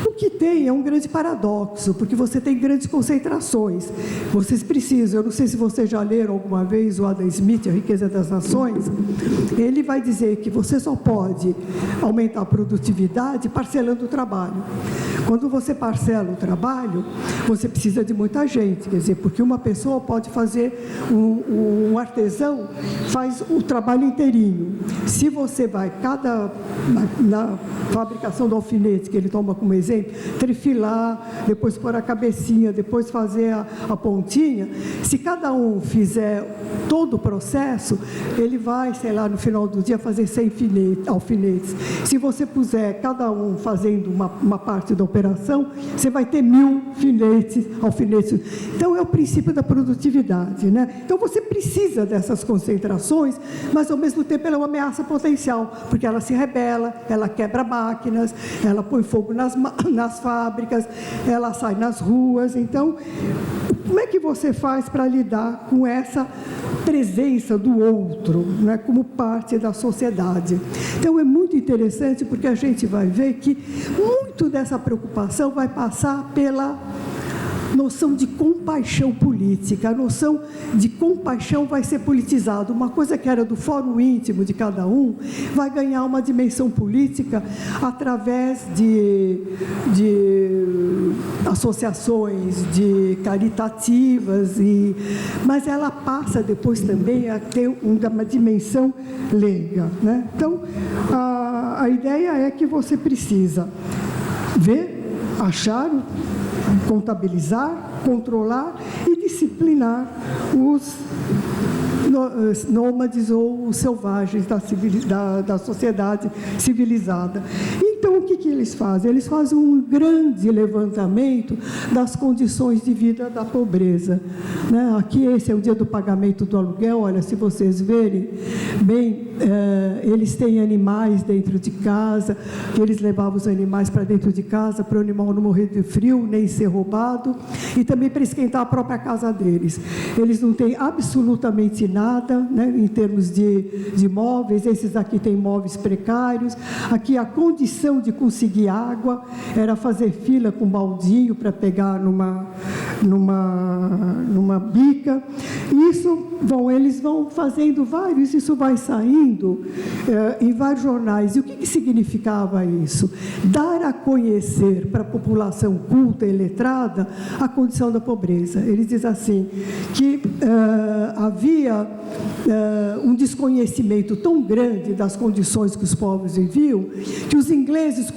O que tem é um grande paradoxo, porque você tem grandes concentrações. Vocês precisam, eu não sei se vocês já leram alguma vez o Adam Smith, A Riqueza das Nações, ele vai dizer que você só pode aumentar a produtividade parcelando o trabalho. Quando você parcela o trabalho, você precisa de muita gente, quer dizer, porque uma pessoa pode fazer, um artesão faz o trabalho inteirinho. Se você vai, na fabricação do alfinete, que ele toma como exemplo, trifilar, depois pôr a cabecinha, depois fazer a pontinha, se cada um fizer todo o processo, ele vai, sei lá, no final do dia fazer 100 alfinetes. Se você puser cada um fazendo uma parte da operação, você vai ter 1000 alfinetes. Então, é o princípio da produtividade, né? Então, você precisa dessas concentrações, mas, ao mesmo tempo, ela é uma ameaça potencial, porque ela se rebela, ela quebra máquinas, ela põe fogo nas fábricas, ela sai nas ruas. Então, como é que você faz para lidar com essa presença do outro, né, como parte da sociedade? Então, é muito interessante, porque a gente vai ver que muito dessa preocupação vai passar pela noção de compaixão política. A noção de compaixão vai ser politizada. Uma coisa que era do fórum íntimo de cada um vai ganhar uma dimensão política através de associações caritativas, mas ela passa depois também a ter uma dimensão leiga, né? Então, a ideia é que você precisa ver, achar, contabilizar, controlar e disciplinar os nômades ou os selvagens da sociedade civilizada. Então, o que eles fazem? Eles fazem um grande levantamento das condições de vida da pobreza, né? Aqui, esse é o dia do pagamento do aluguel. Olha, se vocês verem bem, eles têm animais dentro de casa, que eles levavam os animais para dentro de casa, para o animal não morrer de frio, nem ser roubado, e também para esquentar a própria casa deles. Eles não têm absolutamente nada, né, em termos de móveis. Esses aqui têm móveis precários. Aqui, a condição de conseguir água era fazer fila com baldinho para pegar numa bica. Eles vão fazendo vários, isso vai saindo em vários jornais. E o que significava isso? Dar a conhecer para a população culta e letrada a condição da pobreza. Eles dizem assim, que havia um desconhecimento tão grande das condições que os povos viviam, que os ingleses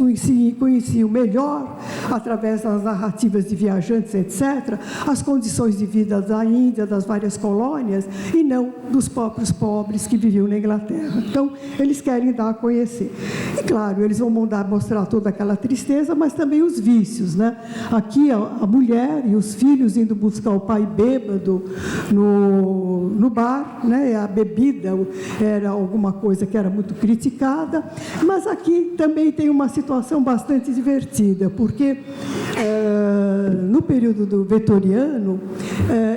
conheciam melhor, através das narrativas de viajantes, etc., as condições de vida da Índia, das várias colônias, e não dos próprios pobres que viviam na Inglaterra. Então, eles querem dar a conhecer. E, claro, eles vão mostrar toda aquela tristeza, mas também os vícios, né? Aqui, a mulher e os filhos indo buscar o pai bêbado no bar, né? A bebida era alguma coisa que era muito criticada, mas aqui também tem uma situação bastante divertida, porque no período do vitoriano,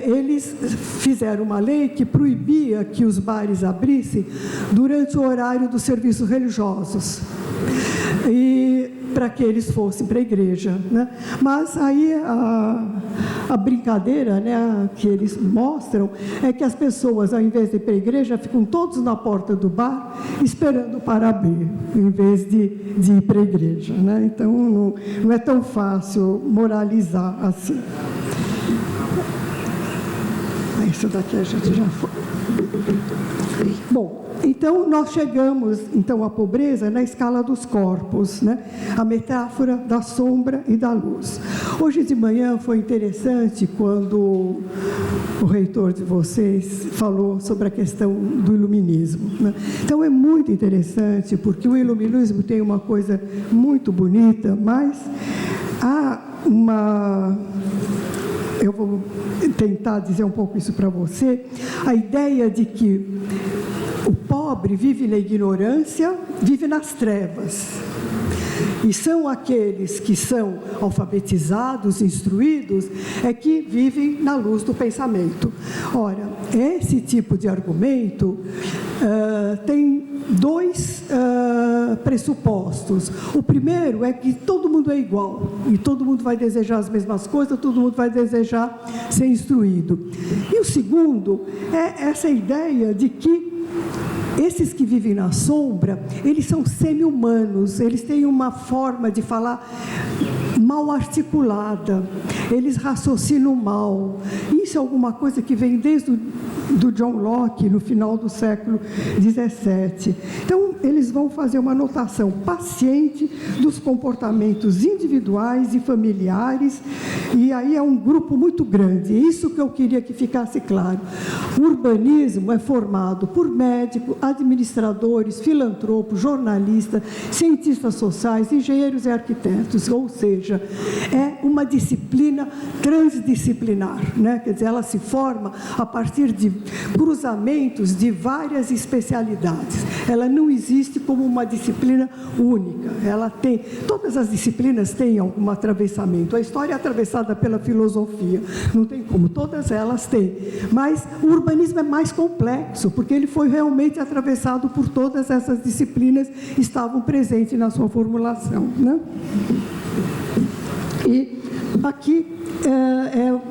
eles fizeram uma lei que proibia que os bares abrissem durante o horário dos serviços religiosos. E para que eles fossem para a igreja, né? Mas aí a brincadeira, né, que eles mostram é que as pessoas, ao invés de ir para a igreja, ficam todos na porta do bar esperando para abrir, em vez de ir para a igreja, né? Então não é tão fácil moralizar assim. Isso daqui a gente já foi. Bom, então nós chegamos à pobreza na escala dos corpos, né? A metáfora da sombra e da luz. Hoje de manhã foi interessante quando o reitor de vocês falou sobre a questão do iluminismo, né? Então é muito interessante, porque o iluminismo tem uma coisa muito bonita, mas há uma... Eu vou tentar dizer um pouco isso para você, a ideia de que o pobre vive na ignorância, vive nas trevas. E são aqueles que são alfabetizados, instruídos, é que vivem na luz do pensamento. Ora, esse tipo de argumento tem dois pressupostos. O primeiro é que todo mundo é igual, e todo mundo vai desejar as mesmas coisas, todo mundo vai desejar ser instruído. E o segundo é essa ideia de que esses que vivem na sombra, eles são semi-humanos, eles têm uma forma de falar mal articulada, eles raciocinam mal. Isso é alguma coisa que vem desde do John Locke, no final do século XVII. Então, eles vão fazer uma anotação paciente dos comportamentos individuais e familiares, e aí é um grupo muito grande. Isso que eu queria que ficasse claro. O urbanismo é formado por médicos, administradores, filantropos, jornalistas, cientistas sociais, engenheiros e arquitetos, ou seja, é uma disciplina transdisciplinar, né? Quer dizer, ela se forma a partir de cruzamentos de várias especialidades. Ela não existe como uma disciplina única. Ela tem, todas as disciplinas têm algum atravessamento. A história é atravessada pela filosofia, não tem como, todas elas têm. Mas o urbanismo é mais complexo, porque ele foi realmente atravessado por todas essas disciplinas que estavam presentes na sua formulação, né? E aqui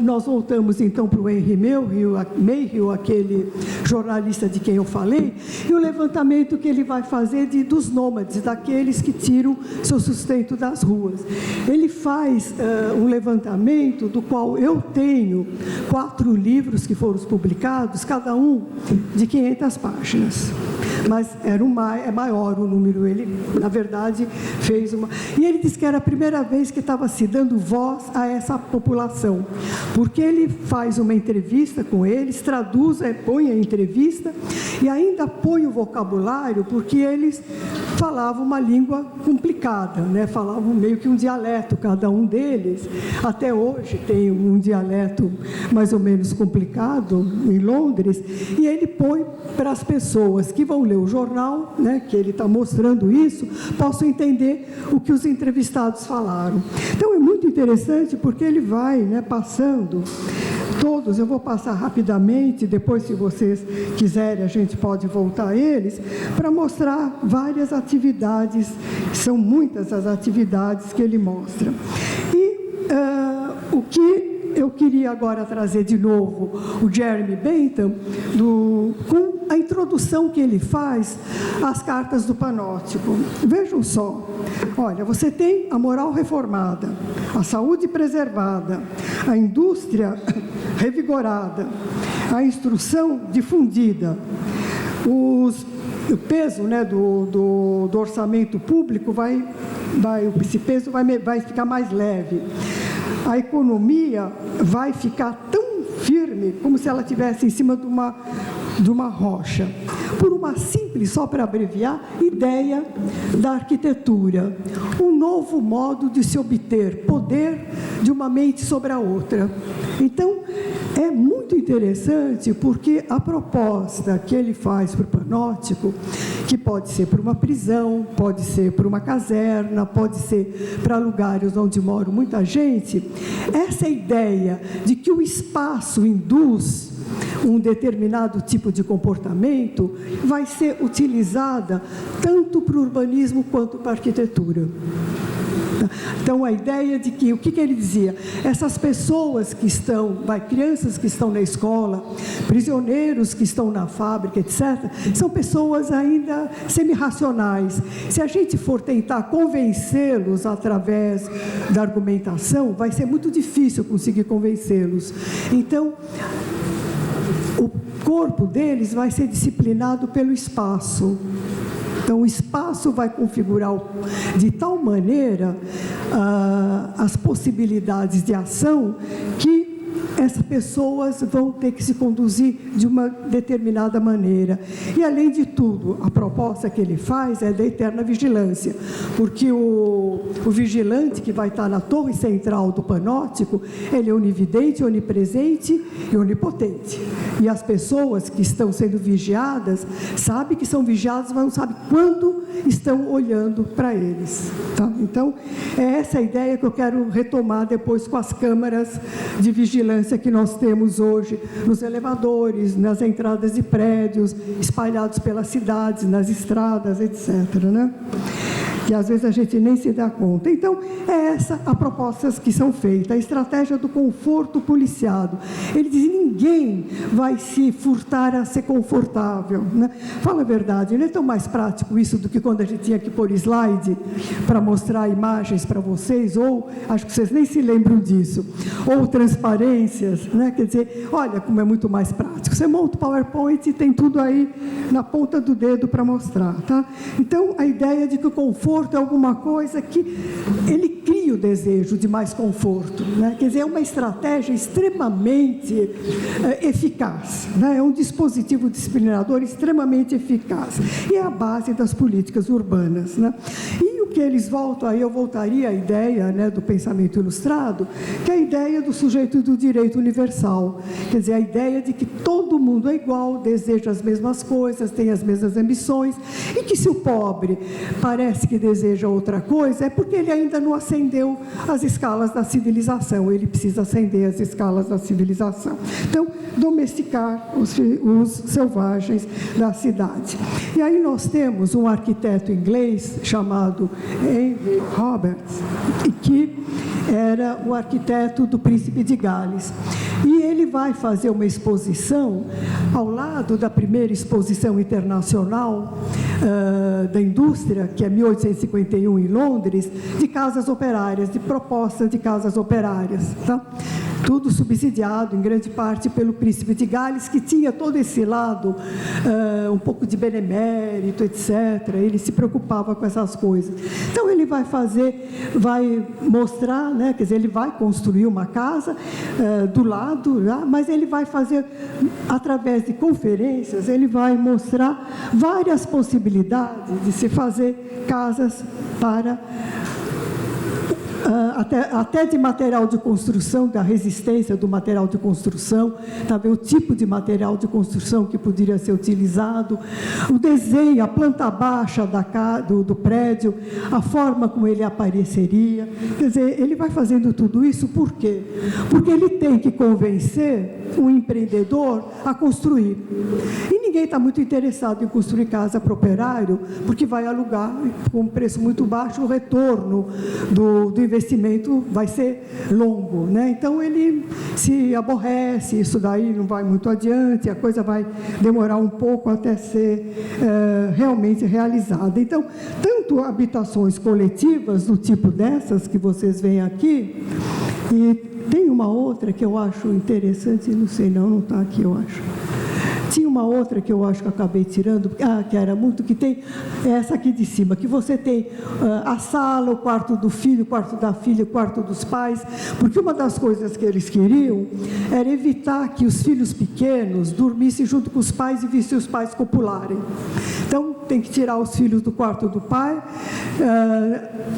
nós voltamos então para o Henry Mayhew, aquele jornalista de quem eu falei, e o levantamento que ele vai fazer dos nômades, daqueles que tiram seu sustento das ruas. Ele faz um levantamento do qual eu tenho 4 livros que foram publicados, cada um de 500 páginas. Mas é maior o número, ele, na verdade, fez uma... E ele disse que era a primeira vez que estava se dando voz a essa população, porque ele faz uma entrevista com eles, traduz, põe a entrevista, e ainda põe o vocabulário, porque eles falavam uma língua complicada, né? Falavam meio que um dialeto, cada um deles. Até hoje tem um dialeto mais ou menos complicado em Londres, e ele põe para as pessoas que vão ler o jornal, né, que ele está mostrando isso, possam entender o que os entrevistados falaram. Então é muito interessante, porque ele vai, né, passando todos, eu vou passar rapidamente, depois, se vocês quiserem, a gente pode voltar a eles, para mostrar várias atividades, são muitas as atividades que ele mostra. E o que eu queria agora trazer de novo o Jeremy Bentham, com a introdução que ele faz às cartas do Panóptico. Vejam só, olha, você tem a moral reformada, a saúde preservada, a indústria revigorada, a instrução difundida, o peso, né, do orçamento público esse peso vai ficar mais leve. A economia vai ficar tão firme como se ela estivesse em cima de uma rocha, por uma simples, só para abreviar, ideia da arquitetura, um novo modo de se obter poder de uma mente sobre a outra. Então, é muito interessante, porque a proposta que ele faz para o Panóptico, que pode ser para uma prisão, pode ser para uma caserna, pode ser para lugares onde mora muita gente, essa ideia de que o espaço induz um determinado tipo de comportamento vai ser utilizada tanto para o urbanismo quanto para a arquitetura. Então, a ideia de que, o que ele dizia? Essas pessoas que estão, crianças que estão na escola, prisioneiros que estão na fábrica, etc., são pessoas ainda semi-racionais. Se a gente for tentar convencê-los através da argumentação, vai ser muito difícil conseguir convencê-los. Então, o corpo deles vai ser disciplinado pelo espaço. Então, o espaço vai configurar de tal maneira as possibilidades de ação que essas pessoas vão ter que se conduzir de uma determinada maneira. E, além de tudo, a proposta que ele faz é da eterna vigilância, porque o vigilante que vai estar na torre central do panóptico, ele é onividente, onipresente e onipotente. E as pessoas que estão sendo vigiadas, sabem que são vigiadas, mas não sabem quando estão olhando para eles. Tá? Então, é essa a ideia que eu quero retomar depois com as câmaras de vigilância que nós temos hoje nos elevadores, nas entradas de prédios, espalhados pelas cidades, nas estradas, etc., né? Que às vezes a gente nem se dá conta. Então, é essa a propostas que são feitas, a estratégia do conforto policiado. Ele diz, ninguém vai se furtar a ser confortável, né? Fala a verdade, não é tão mais prático isso do que quando a gente tinha que pôr slide para mostrar imagens para vocês, ou, acho que vocês nem se lembram disso, ou transparências, né? Quer dizer, olha como é muito mais prático. Você monta o PowerPoint e tem tudo aí na ponta do dedo para mostrar, tá? Então, a ideia de que o conforto é alguma coisa que ele cria o desejo de mais conforto, né? Quer dizer, é uma estratégia extremamente eficaz, né? É um dispositivo disciplinador extremamente eficaz e é a base das políticas urbanas, né? E o que eles voltam, aí eu voltaria à ideia, né, do pensamento ilustrado, que é a ideia do sujeito e do direito universal, quer dizer, a ideia de que todo mundo é igual, deseja as mesmas coisas, tem as mesmas ambições, e que se o pobre parece que deseja outra coisa, é porque ele ainda não ascendeu as escalas da civilização, ele precisa ascender as escalas da civilização. Então, domesticar os selvagens da cidade. E aí nós temos um arquiteto inglês chamado Henry Roberts, que era o arquiteto do Príncipe de Gales. E ele vai fazer uma exposição ao lado da primeira exposição internacional da indústria, que é 1851 em Londres, de casas operárias, de propostas de casas operárias, tá? Tudo subsidiado, em grande parte, pelo Príncipe de Gales, que tinha todo esse lado, um pouco de benemérito, etc. Ele se preocupava com essas coisas. Então, ele vai mostrar, né, quer dizer, ele vai construir uma casa do lado, mas ele vai fazer, através de conferências, ele vai mostrar várias possibilidades de se fazer casas para... Até de material de construção, da resistência do material de construção, também o tipo de material de construção que poderia ser utilizado, o desenho, a planta baixa do prédio, a forma como ele apareceria. Quer dizer, ele vai fazendo tudo isso por quê? Porque ele tem que convencer o empreendedor a construir. E ninguém está muito interessado em construir casa para operário, porque vai alugar com um preço muito baixo, o retorno do investimento vai ser longo, né? Então, ele se aborrece, isso daí não vai muito adiante, a coisa vai demorar um pouco até ser realmente realizada. Então, tanto habitações coletivas do tipo dessas que vocês veem aqui, e tem uma outra que eu acho interessante, não sei, não está aqui, eu acho. Tinha uma outra que eu acho que eu acabei tirando, que era muito, que tem essa aqui de cima, que você tem a sala, o quarto do filho, o quarto da filha, o quarto dos pais, porque uma das coisas que eles queriam era evitar que os filhos pequenos dormissem junto com os pais e vissem os pais copularem. Então, tem que tirar os filhos do quarto do pai,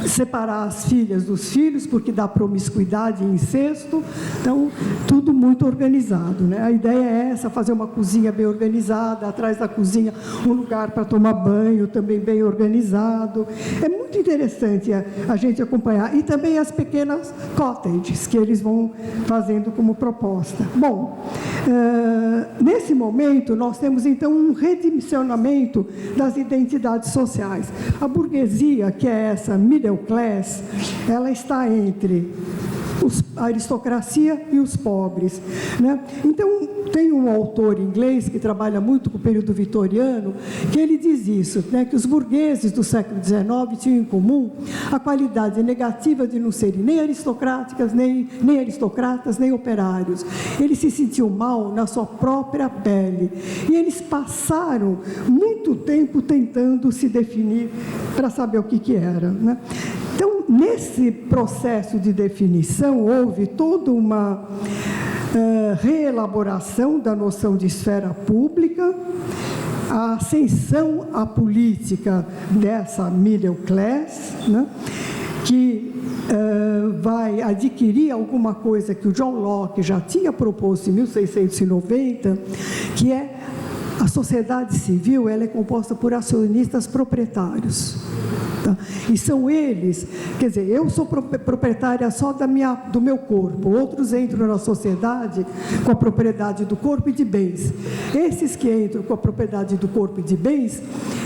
separar as filhas dos filhos, porque dá promiscuidade e incesto. Então, tudo muito organizado, né? A ideia é essa, fazer uma cozinha bem organizada, organizada, atrás da cozinha um lugar para tomar banho, também bem organizado. É muito interessante a gente acompanhar. E também as pequenas cottages que eles vão fazendo como proposta. Bom, nesse momento nós temos então um redimensionamento das identidades sociais. A burguesia, que é essa middle class, ela está entre a aristocracia e os pobres, né? Então, tem um autor inglês que trabalha muito com o período vitoriano, que ele diz isso, né, que os burgueses do século XIX tinham em comum a qualidade negativa de não serem nem aristocráticas, nem aristocratas, nem operários. Eles se sentiam mal na sua própria pele. E eles passaram muito tempo tentando se definir para saber o que era, né? Então, nesse processo de definição, houve toda uma reelaboração da noção de esfera pública, a ascensão à política dessa middle class, né, que vai adquirir alguma coisa que o John Locke já tinha proposto em 1690, que é a sociedade civil, ela é composta por acionistas proprietários. Tá? E são eles, quer dizer, eu sou proprietária só do meu corpo, outros entram na sociedade com a propriedade do corpo e de bens. Esses que entram com a propriedade do corpo e de bens,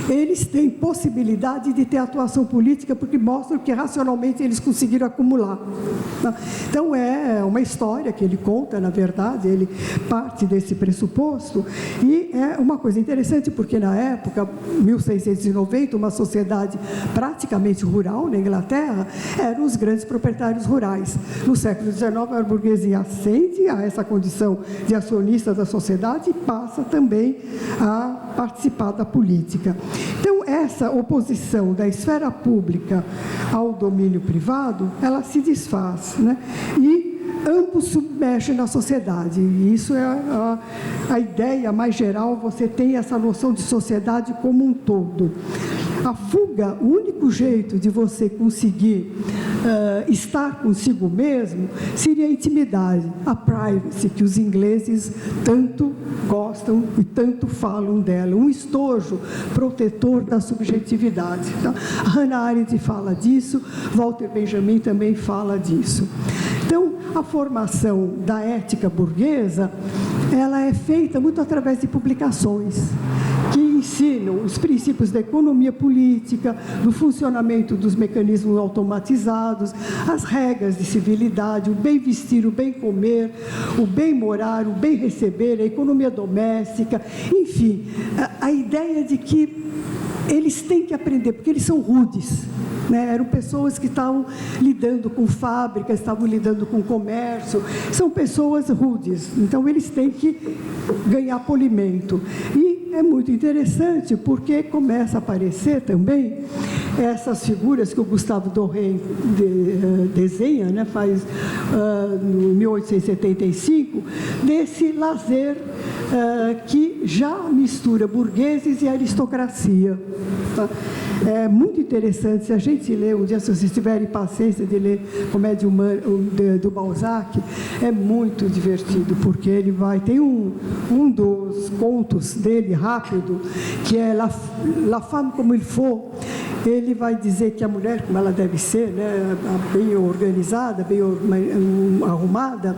eles têm possibilidade de ter atuação política, porque mostram que racionalmente eles conseguiram acumular. Tá? Então, é uma história que ele conta, na verdade, ele parte desse pressuposto, e é uma coisa interessante, porque na época, 1690, uma sociedade praticamente rural na Inglaterra, eram os grandes proprietários rurais. No século XIX, a burguesia ascende a essa condição de acionista da sociedade e passa também a participar da política. Então, essa oposição da esfera pública ao domínio privado, ela se desfaz, né? E ambos submergem na sociedade. E isso é a ideia mais geral, você tem essa noção de sociedade como um todo. A fuga, o único jeito de você conseguir estar consigo mesmo, seria a intimidade, a privacy, que os ingleses tanto gostam e tanto falam dela, um estojo protetor da subjetividade. Tá? Hannah Arendt fala disso, Walter Benjamin também fala disso. Então, a formação da ética burguesa, ela é feita muito através de publicações que ensinam os princípios da economia política, do funcionamento dos mecanismos automatizados, as regras de civilidade, o bem vestir, o bem comer, o bem morar, o bem receber, a economia doméstica, enfim, a ideia de que eles têm que aprender, porque eles são rudes, né? Eram pessoas que estavam lidando com fábricas, estavam lidando com comércio, são pessoas rudes, então eles têm que ganhar polimento. E é muito interessante, porque começa a aparecer também essas figuras que o Gustave Doré desenha, né, faz em 1875, desse lazer que já mistura burgueses e aristocracia. Tá? É muito interessante, se a gente lê, um dia, se vocês tiverem paciência de ler Comédia Humana do Balzac, é muito divertido, porque ele tem um dos contos dele, rápido, que é La Femme comme il faut. Ele vai dizer que a mulher, como ela deve ser, né, bem organizada, bem arrumada,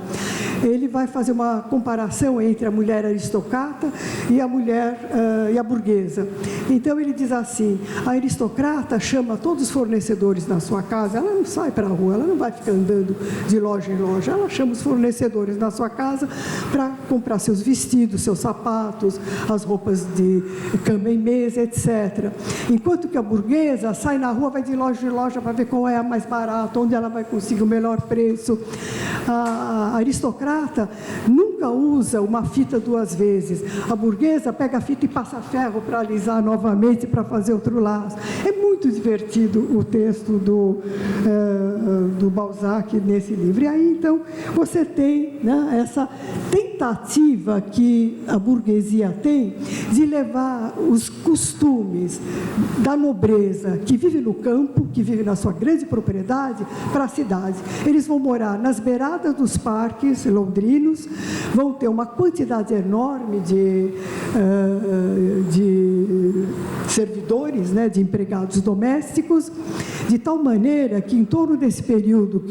ele vai fazer uma comparação entre a mulher aristocrata e a mulher e a burguesa. Então, ele diz assim, a aristocrata chama todos os fornecedores na sua casa, ela não sai para a rua, ela não vai ficar andando de loja em loja, ela chama os fornecedores na sua casa para comprar seus vestidos, seus sapatos, as roupas de cama e mesa, etc. Enquanto que a burguesa sai na rua, vai de loja em loja para ver qual é a mais barata, onde ela vai conseguir o melhor preço. A aristocrata nunca usa uma fita duas vezes. A burguesa pega a fita e passa ferro para alisar novamente, para fazer outro laço. É muito divertido o texto do Balzac nesse livro. E aí, então, você tem, né, essa tentativa tentativa que a burguesia tem de levar os costumes da nobreza que vive no campo, que vive na sua grande propriedade, para a cidade. Eles vão morar nas beiradas dos parques londrinos, vão ter uma quantidade enorme de servidores, né, de empregados domésticos, de tal maneira que em torno desse período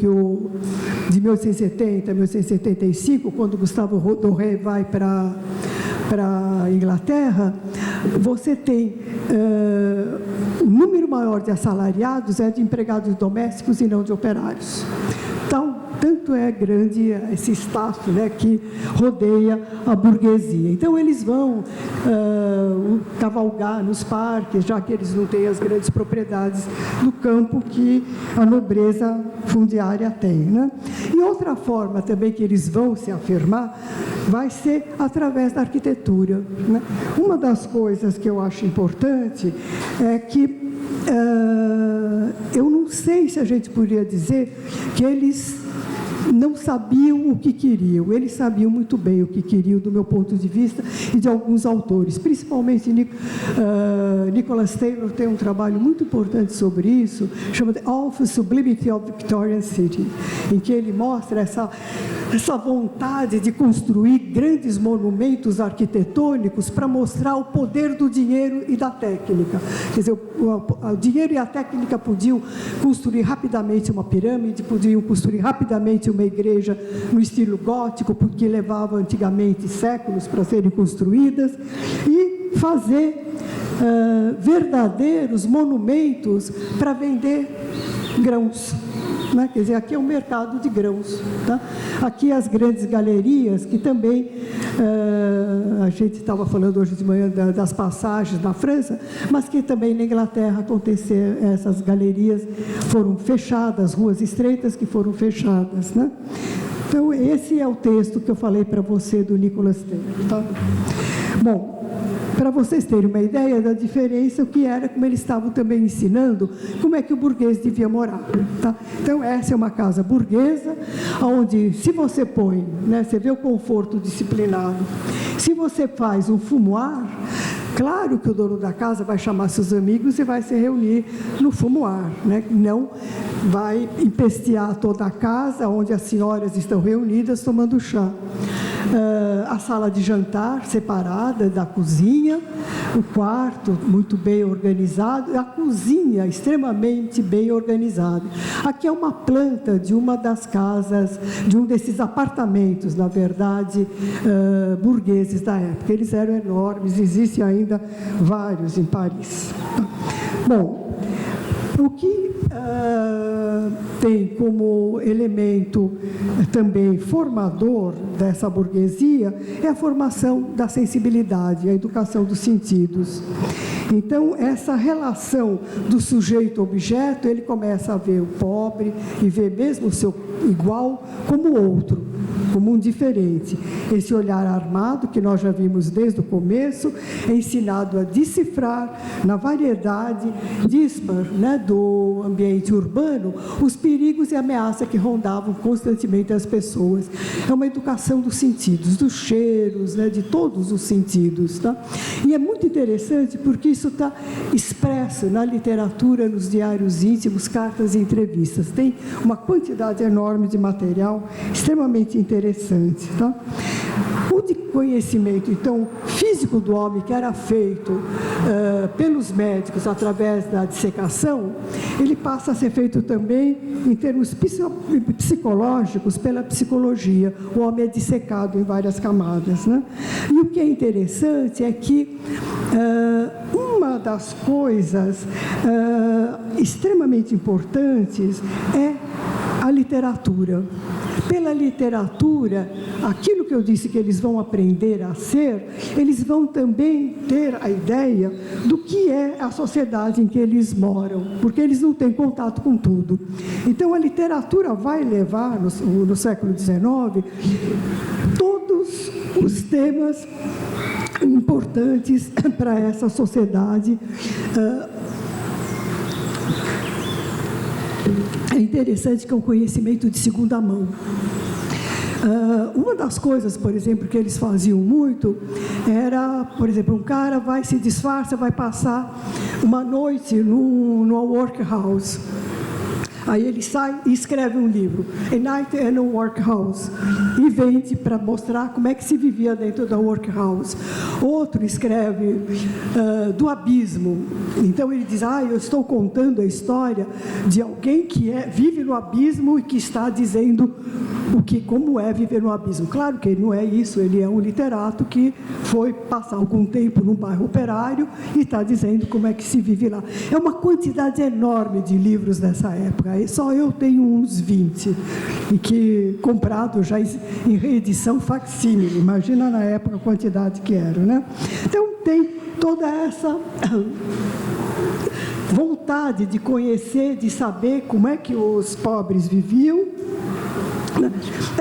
de 1870 a 1875, quando Gustavo Doré vai para a Inglaterra, você tem um número maior de assalariados de empregados domésticos e não de operários. Então, tanto é grande esse staff, né, que rodeia a burguesia. Então, eles vão cavalgar nos parques, já que eles não têm as grandes propriedades do campo que a nobreza fundiária tem, né? E outra forma também que eles vão se afirmar vai ser através da arquitetura, né? Uma das coisas que eu acho importante é que eu não sei se a gente poderia dizer que eles não sabiam o que queriam. Eles sabiam muito bem o que queriam, do meu ponto de vista, e de alguns autores. Principalmente, Nicholas Taylor tem um trabalho muito importante sobre isso, chama The Awful Sublimity of Victorian City, em que ele mostra essa vontade de construir grandes monumentos arquitetônicos para mostrar o poder do dinheiro e da técnica. Quer dizer, o dinheiro e a técnica podiam construir rapidamente uma pirâmide, podiam construir rapidamente uma igreja no estilo gótico, porque levava antigamente séculos para serem construídas, e fazer verdadeiros monumentos para vender grãos, né? Quer dizer, aqui é um mercado de grãos, tá? Aqui as grandes galerias, que também, a gente estava falando hoje de manhã das passagens na França, mas que também na Inglaterra aconteceu, essas galerias foram fechadas, ruas estreitas que foram fechadas, né? Então, esse é o texto que eu falei para você do Nicholas Taylor, tá? Bom, para vocês terem uma ideia da diferença, o que era, como eles estavam também ensinando, como é que o burguês devia morar, tá? Então, essa é uma casa burguesa, onde, se você põe, né, você vê o conforto disciplinado, se você faz um fumoir, claro que o dono da casa vai chamar seus amigos e vai se reunir no fumoir, né? Não vai empestear toda a casa, onde as senhoras estão reunidas tomando chá. A sala de jantar separada da cozinha, o quarto muito bem organizado, a cozinha extremamente bem organizada. Aqui é uma planta de uma das casas, de um desses apartamentos, na verdade, burgueses da época. Eles eram enormes, existem ainda vários em Paris. Bom, o que tem como elemento também formador dessa burguesia é a formação da sensibilidade, a educação dos sentidos. Então, essa relação do sujeito-objeto, ele começa a ver o pobre e ver mesmo o seu igual como outro, como um diferente. Esse olhar armado, que nós já vimos desde o começo, é ensinado a decifrar, na variedade dispar, né, do ambiente urbano, os perigos e ameaças que rondavam constantemente as pessoas. É uma educação dos sentidos, dos cheiros, né, de todos os sentidos, tá? E é muito interessante porque isso está expresso na literatura, nos diários íntimos, cartas e entrevistas. Tem uma quantidade enorme de material extremamente interessante, tá? O de conhecimento, então, físico do homem, que era feito pelos médicos através da dissecação, ele passa a ser feito também, em termos psicológicos, pela psicologia. O homem é dissecado em várias camadas, né? E o que é interessante é que uma das coisas extremamente importantes é a literatura. Pela literatura, aquilo que eu disse que eles vão aprender a ser, eles vão também ter a ideia do que é a sociedade em que eles moram, porque eles não têm contato com tudo. Então, a literatura vai levar, no século XIX, todos os temas importantes para essa sociedade. É interessante que é um conhecimento de segunda mão. Uma das coisas, por exemplo, que eles faziam muito era, por exemplo, um cara se disfarça, vai passar uma noite numa workhouse. Aí ele sai e escreve um livro, A Night in a Workhouse, e vende para mostrar como é que se vivia dentro da workhouse. Outro escreve do abismo. Então ele diz, eu estou contando a história de alguém que vive no abismo e que está dizendo como é viver no abismo. Claro que ele não é isso, ele é um literato que foi passar algum tempo num bairro operário e está dizendo como é que se vive lá. É uma quantidade enorme de livros dessa época. Só eu tenho uns 20, e que comprado já em reedição facsímile. Imagina na época a quantidade que era, né? Então tem toda essa vontade de conhecer, de saber como é que os pobres viviam.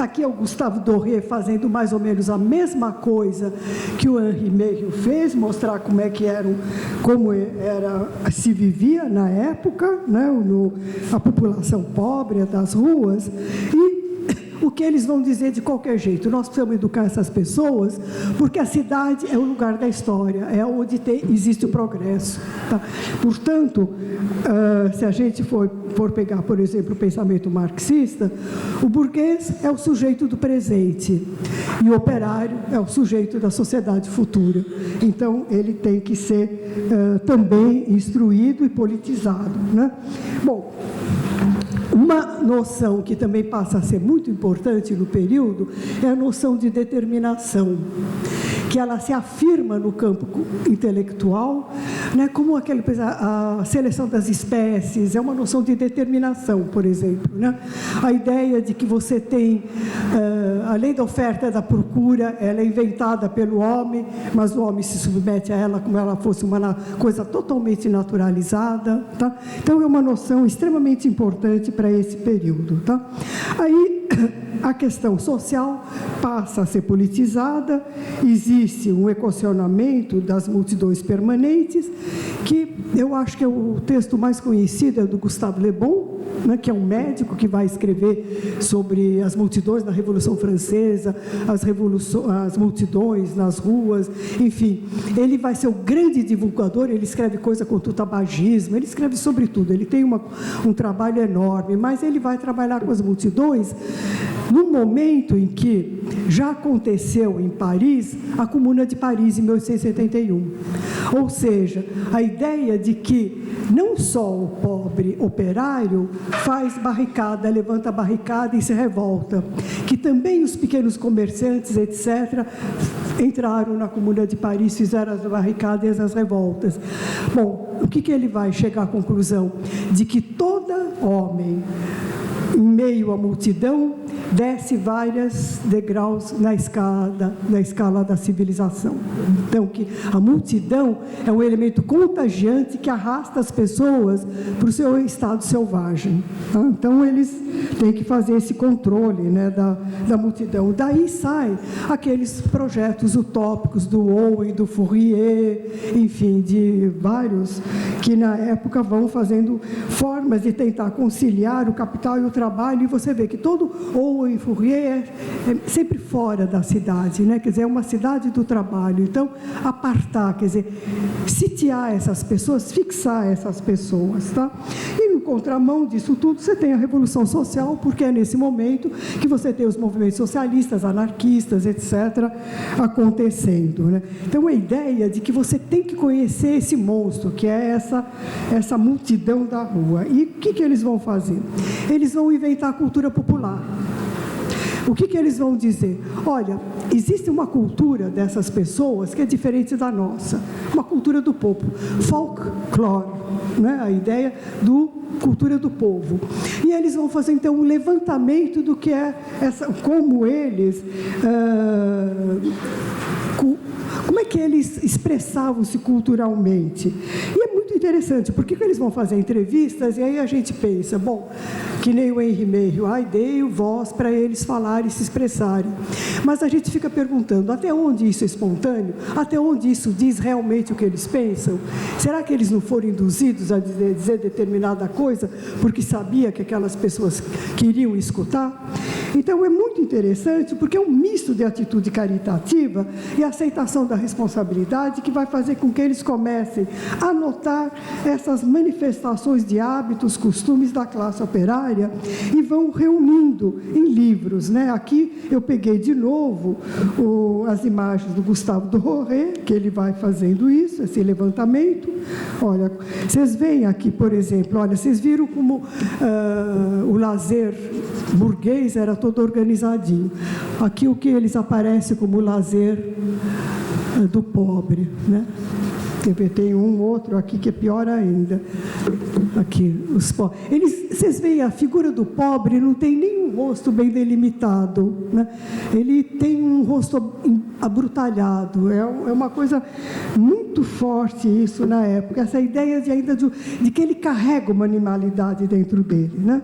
Aqui é o Gustave Doré fazendo mais ou menos a mesma coisa que o Henri Meilliou fez, mostrar como se vivia na época, né, a população pobre das ruas. E o que eles vão dizer de qualquer jeito, nós precisamos educar essas pessoas, porque a cidade é o lugar da história, é onde existe o progresso. Tá? Portanto, se a gente for pegar, por exemplo, o pensamento marxista, o burguês é o sujeito do presente e o operário é o sujeito da sociedade futura. Então, ele tem que ser também instruído e politizado, né? Bom, uma noção que também passa a ser muito importante no período é a noção de determinação, que ela se afirma no campo intelectual, né, como a seleção das espécies, é uma noção de determinação, por exemplo, né? A ideia de que você tem a lei da oferta e da procura, ela é inventada pelo homem, mas o homem se submete a ela como ela fosse uma coisa totalmente naturalizada, tá? Então é uma noção extremamente importante para esse período, tá? Aí a questão social passa a ser politizada, existe um equacionamento das multidões permanentes, que eu acho que é o texto mais conhecido, é do Gustave Le Bon, né, que é um médico que vai escrever sobre as multidões na Revolução Francesa, as multidões nas ruas, enfim. Ele vai ser o grande divulgador, ele escreve coisa contra o tabagismo, ele escreve sobre tudo, ele tem um trabalho enorme, mas ele vai trabalhar com as multidões no momento em que já aconteceu em Paris a Comuna de Paris, em 1871. Ou seja, a ideia de que não só o pobre operário faz barricada, levanta barricada e se revolta, que também os pequenos comerciantes, etc., entraram na Comuna de Paris, fizeram as barricadas e as revoltas. Bom, o que ele vai chegar à conclusão? De que todo homem, em meio à multidão, desce vários degraus na escala da civilização. Então, que a multidão é um elemento contagiante que arrasta as pessoas para o seu estado selvagem. Tá? Então, eles têm que fazer esse controle, né, da multidão. Daí saem aqueles projetos utópicos do Owen, do Fourier, enfim, de vários que na época vão fazendo formas de tentar conciliar o capital e o trabalho, e você vê que todo Owen e Fourier é sempre fora da cidade, né? Quer dizer, é uma cidade do trabalho. Então, apartar, quer dizer, sitiar essas pessoas, fixar essas pessoas, tá? E no contramão disso tudo, você tem a Revolução Social, porque é nesse momento que você tem os movimentos socialistas, anarquistas, etc., acontecendo, né? Então, a ideia de que você tem que conhecer esse monstro, que é essa multidão da rua. E o que eles vão fazer? Eles vão inventar a cultura popular. O que eles vão dizer? Olha, existe uma cultura dessas pessoas que é diferente da nossa, uma cultura do povo, folklore, né? A ideia do cultura do povo. E eles vão fazer, então, um levantamento do que é como eles... como é que eles expressavam-se culturalmente. E é muito interessante, porque eles vão fazer entrevistas, e aí a gente pensa, bom, que nem o Henri Meilliou, dei voz para eles falarem e se expressarem. Mas a gente fica perguntando, até onde isso é espontâneo? Até onde isso diz realmente o que eles pensam? Será que eles não foram induzidos a dizer determinada coisa, porque sabia que aquelas pessoas queriam escutar? Então, é muito interessante, porque é um misto de atitude caritativa e aceitação da responsabilidade que vai fazer com que eles comecem a notar essas manifestações de hábitos, costumes da classe operária e vão reunindo em livros, né? Aqui eu peguei de novo as imagens do Gustave Doré, que ele vai fazendo isso, esse levantamento. Olha, vocês veem aqui, por exemplo, olha, vocês viram como o lazer burguês era todo organizadinho. Aqui o que eles aparecem como lazer do pobre, né? Tem um outro aqui que é pior ainda. Aqui, os pobres. Vocês veem, a figura do pobre não tem nenhum rosto bem delimitado, né? Ele tem um rosto abrutalhado. É uma coisa muito forte isso na época, essa ideia de que ele carrega uma animalidade dentro dele, né?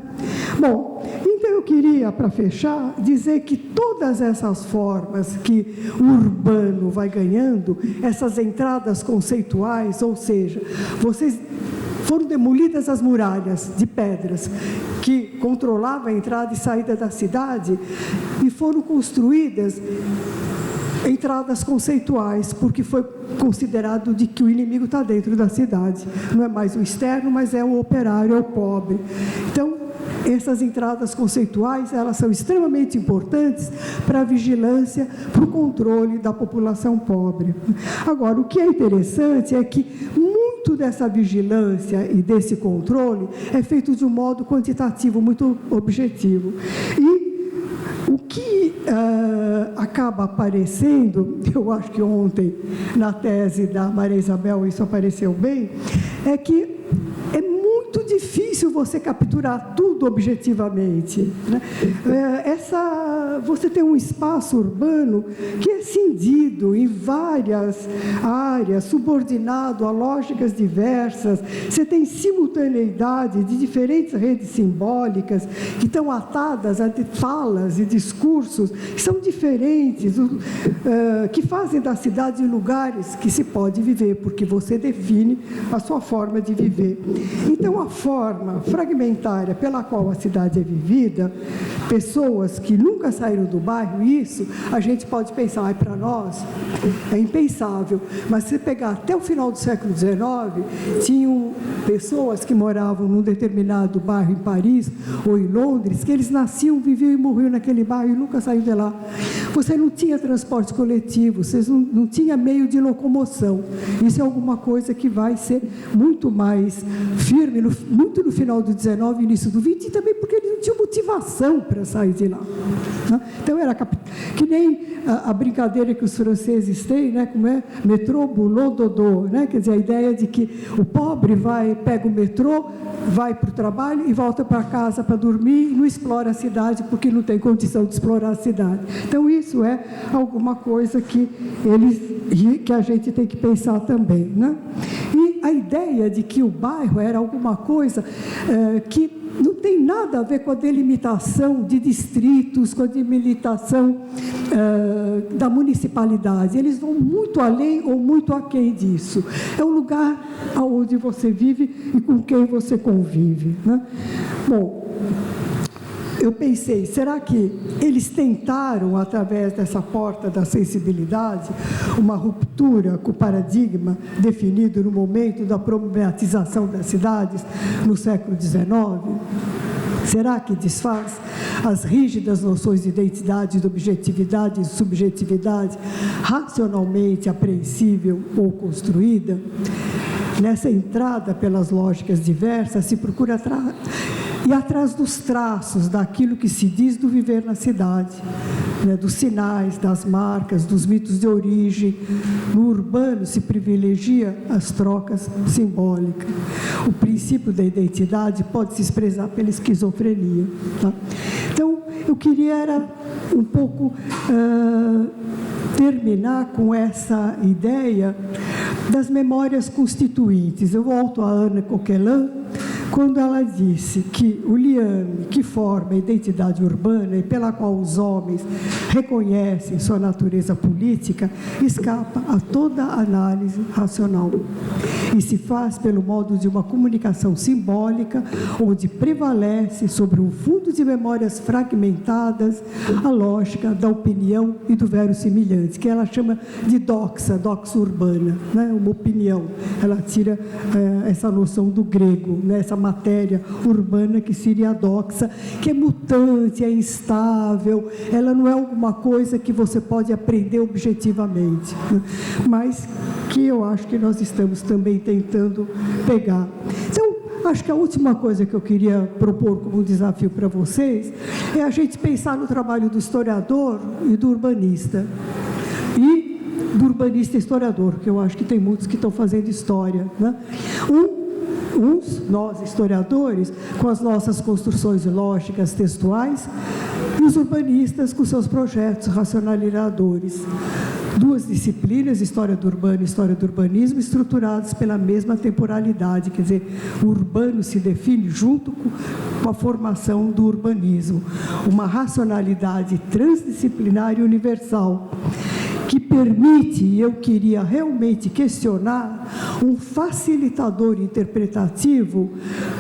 Bom, então eu queria, para fechar, dizer que todas essas formas que o urbano vai ganhando, essas entradas conceituais, ou seja, foram demolidas as muralhas de pedras que controlavam a entrada e saída da cidade e foram construídas entradas conceituais, porque foi considerado de que o inimigo está dentro da cidade. Não é mais o externo, mas é o operário, é o pobre. Então, essas entradas conceituais, elas são extremamente importantes para a vigilância, para o controle da população pobre. Agora, o que é interessante é que muito dessa vigilância e desse controle é feito de um modo quantitativo, muito objetivo. E o que acaba aparecendo, eu acho que ontem, na tese da Maria Isabel, isso apareceu bem, é que é muito difícil você capturar tudo objetivamente, né? Você tem um espaço urbano que é cindido em várias áreas, subordinado a lógicas diversas. Você tem simultaneidade de diferentes redes simbólicas que estão atadas a falas e discursos que são diferentes, que fazem da cidade lugares que se pode viver, porque você define a sua forma de viver. Então, a forma fragmentária pela qual a cidade é vivida, pessoas que nunca saíram do bairro, isso a gente pode pensar, para nós é impensável, mas se pegar até o final do século XIX, tinham pessoas que moravam num determinado bairro em Paris ou em Londres, que eles nasciam, viviam e morriam naquele bairro e nunca saíram de lá. Você não tinha transporte coletivo, você não tinha meio de locomoção. Isso é alguma coisa que vai ser muito mais firme, muito no final do 19 início do 20, e também porque eles não tinham motivação para sair de lá, né? Então, era que nem a brincadeira que os franceses têm, né? Como é? Metrô, boulot, dodo, né? Quer dizer, a ideia de que o pobre pega o metrô, vai para o trabalho e volta para casa para dormir e não explora a cidade porque não tem condição de explorar a cidade. Então, isso é alguma coisa que a gente tem que pensar também, né? E a ideia de que o bairro era alguma coisa que não tem nada a ver com a delimitação de distritos, com a delimitação da municipalidade. Eles vão muito além ou muito aquém disso. É um lugar onde você vive e com quem você convive, né? Bom, eu pensei, será que eles tentaram, através dessa porta da sensibilidade, uma ruptura com o paradigma definido no momento da problematização das cidades no século XIX? Será que desfaz as rígidas noções de identidade, de objetividade e subjetividade racionalmente apreensível ou construída? Nessa entrada pelas lógicas diversas, se procura ir atrás dos traços daquilo que se diz do viver na cidade, né, dos sinais, das marcas, dos mitos de origem. No urbano se privilegia as trocas simbólicas. O princípio da identidade pode se expressar pela esquizofrenia, tá? Então, eu queria era um pouco terminar com essa ideia das memórias constituintes. Eu volto a Ana Coquelin, quando ela disse que o liame que forma a identidade urbana e pela qual os homens reconhecem sua natureza política escapa a toda análise racional e se faz pelo modo de uma comunicação simbólica onde prevalece sobre um fundo de memórias fragmentadas a lógica da opinião e do verossimilhante, que ela chama de doxa urbana, né? Uma opinião. Ela tira essa noção do grego, né? Essa matéria urbana que seria a doxa, que é mutante, é instável, ela não é alguma coisa que você pode aprender objetivamente, né? Mas que eu acho que nós estamos também tentando pegar. Então, acho que a última coisa que eu queria propor como um desafio para vocês é a gente pensar no trabalho do historiador e do urbanista. E do urbanista e historiador, que eu acho que tem muitos que estão fazendo história, né? Nós historiadores, com as nossas construções lógicas textuais, e os urbanistas com seus projetos racionalizadores. Duas disciplinas, história do urbano e história do urbanismo, estruturadas pela mesma temporalidade, quer dizer, o urbano se define junto com a formação do urbanismo, uma racionalidade transdisciplinar e universal, que permite, e eu queria realmente questionar, um facilitador interpretativo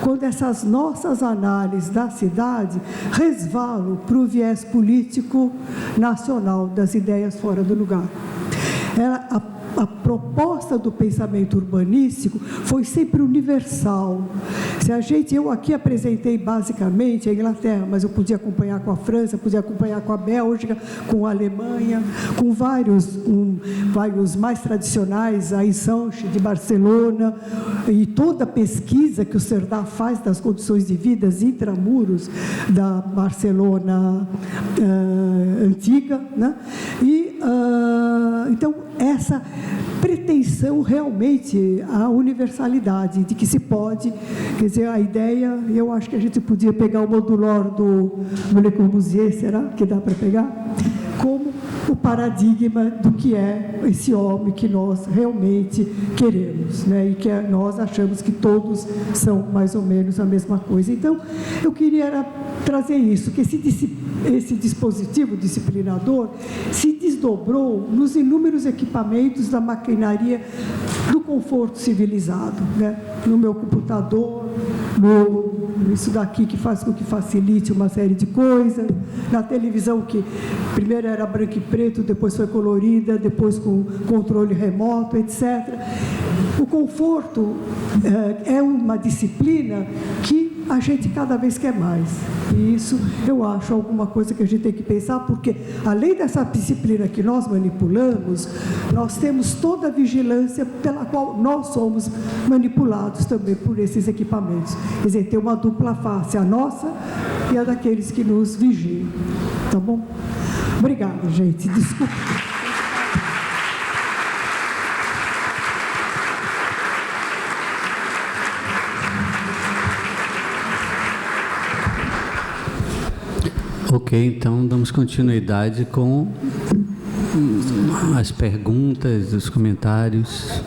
quando essas nossas análises da cidade resvalam para o viés político nacional das ideias fora do lugar. A proposta do pensamento urbanístico foi sempre universal. Eu aqui apresentei basicamente a Inglaterra, mas eu podia acompanhar com a França, podia acompanhar com a Bélgica, com a Alemanha, com vários mais tradicionais, a Sanche de Barcelona, e toda a pesquisa que o Cerdá faz das condições de vida intramuros da Barcelona antiga, né? Então, essa pretensão realmente à universalidade, de que se pode, quer dizer, a ideia, eu acho que a gente podia pegar o modulor do Le Corbusier, será que dá para pegar? Como o paradigma do que é esse homem que nós realmente queremos, né? E que nós achamos que todos são mais ou menos a mesma coisa. Então, eu queria trazer isso, que esse dispositivo disciplinador se desdobrou nos inúmeros equipamentos da maquinaria do conforto civilizado, né? No meu computador, isso daqui que faz com que facilite uma série de coisas, na televisão que primeiro era branco e preto, depois foi colorida, depois com controle remoto, etc. O conforto é uma disciplina que a gente cada vez quer mais. E isso eu acho alguma coisa que a gente tem que pensar, porque além dessa disciplina que nós manipulamos, nós temos toda a vigilância pela qual nós somos manipulados também por esses equipamentos. Quer dizer, tem uma dupla face, a nossa e a daqueles que nos vigiam. Tá bom? Obrigada, gente. Desculpa. Ok, então damos continuidade com as perguntas, os comentários.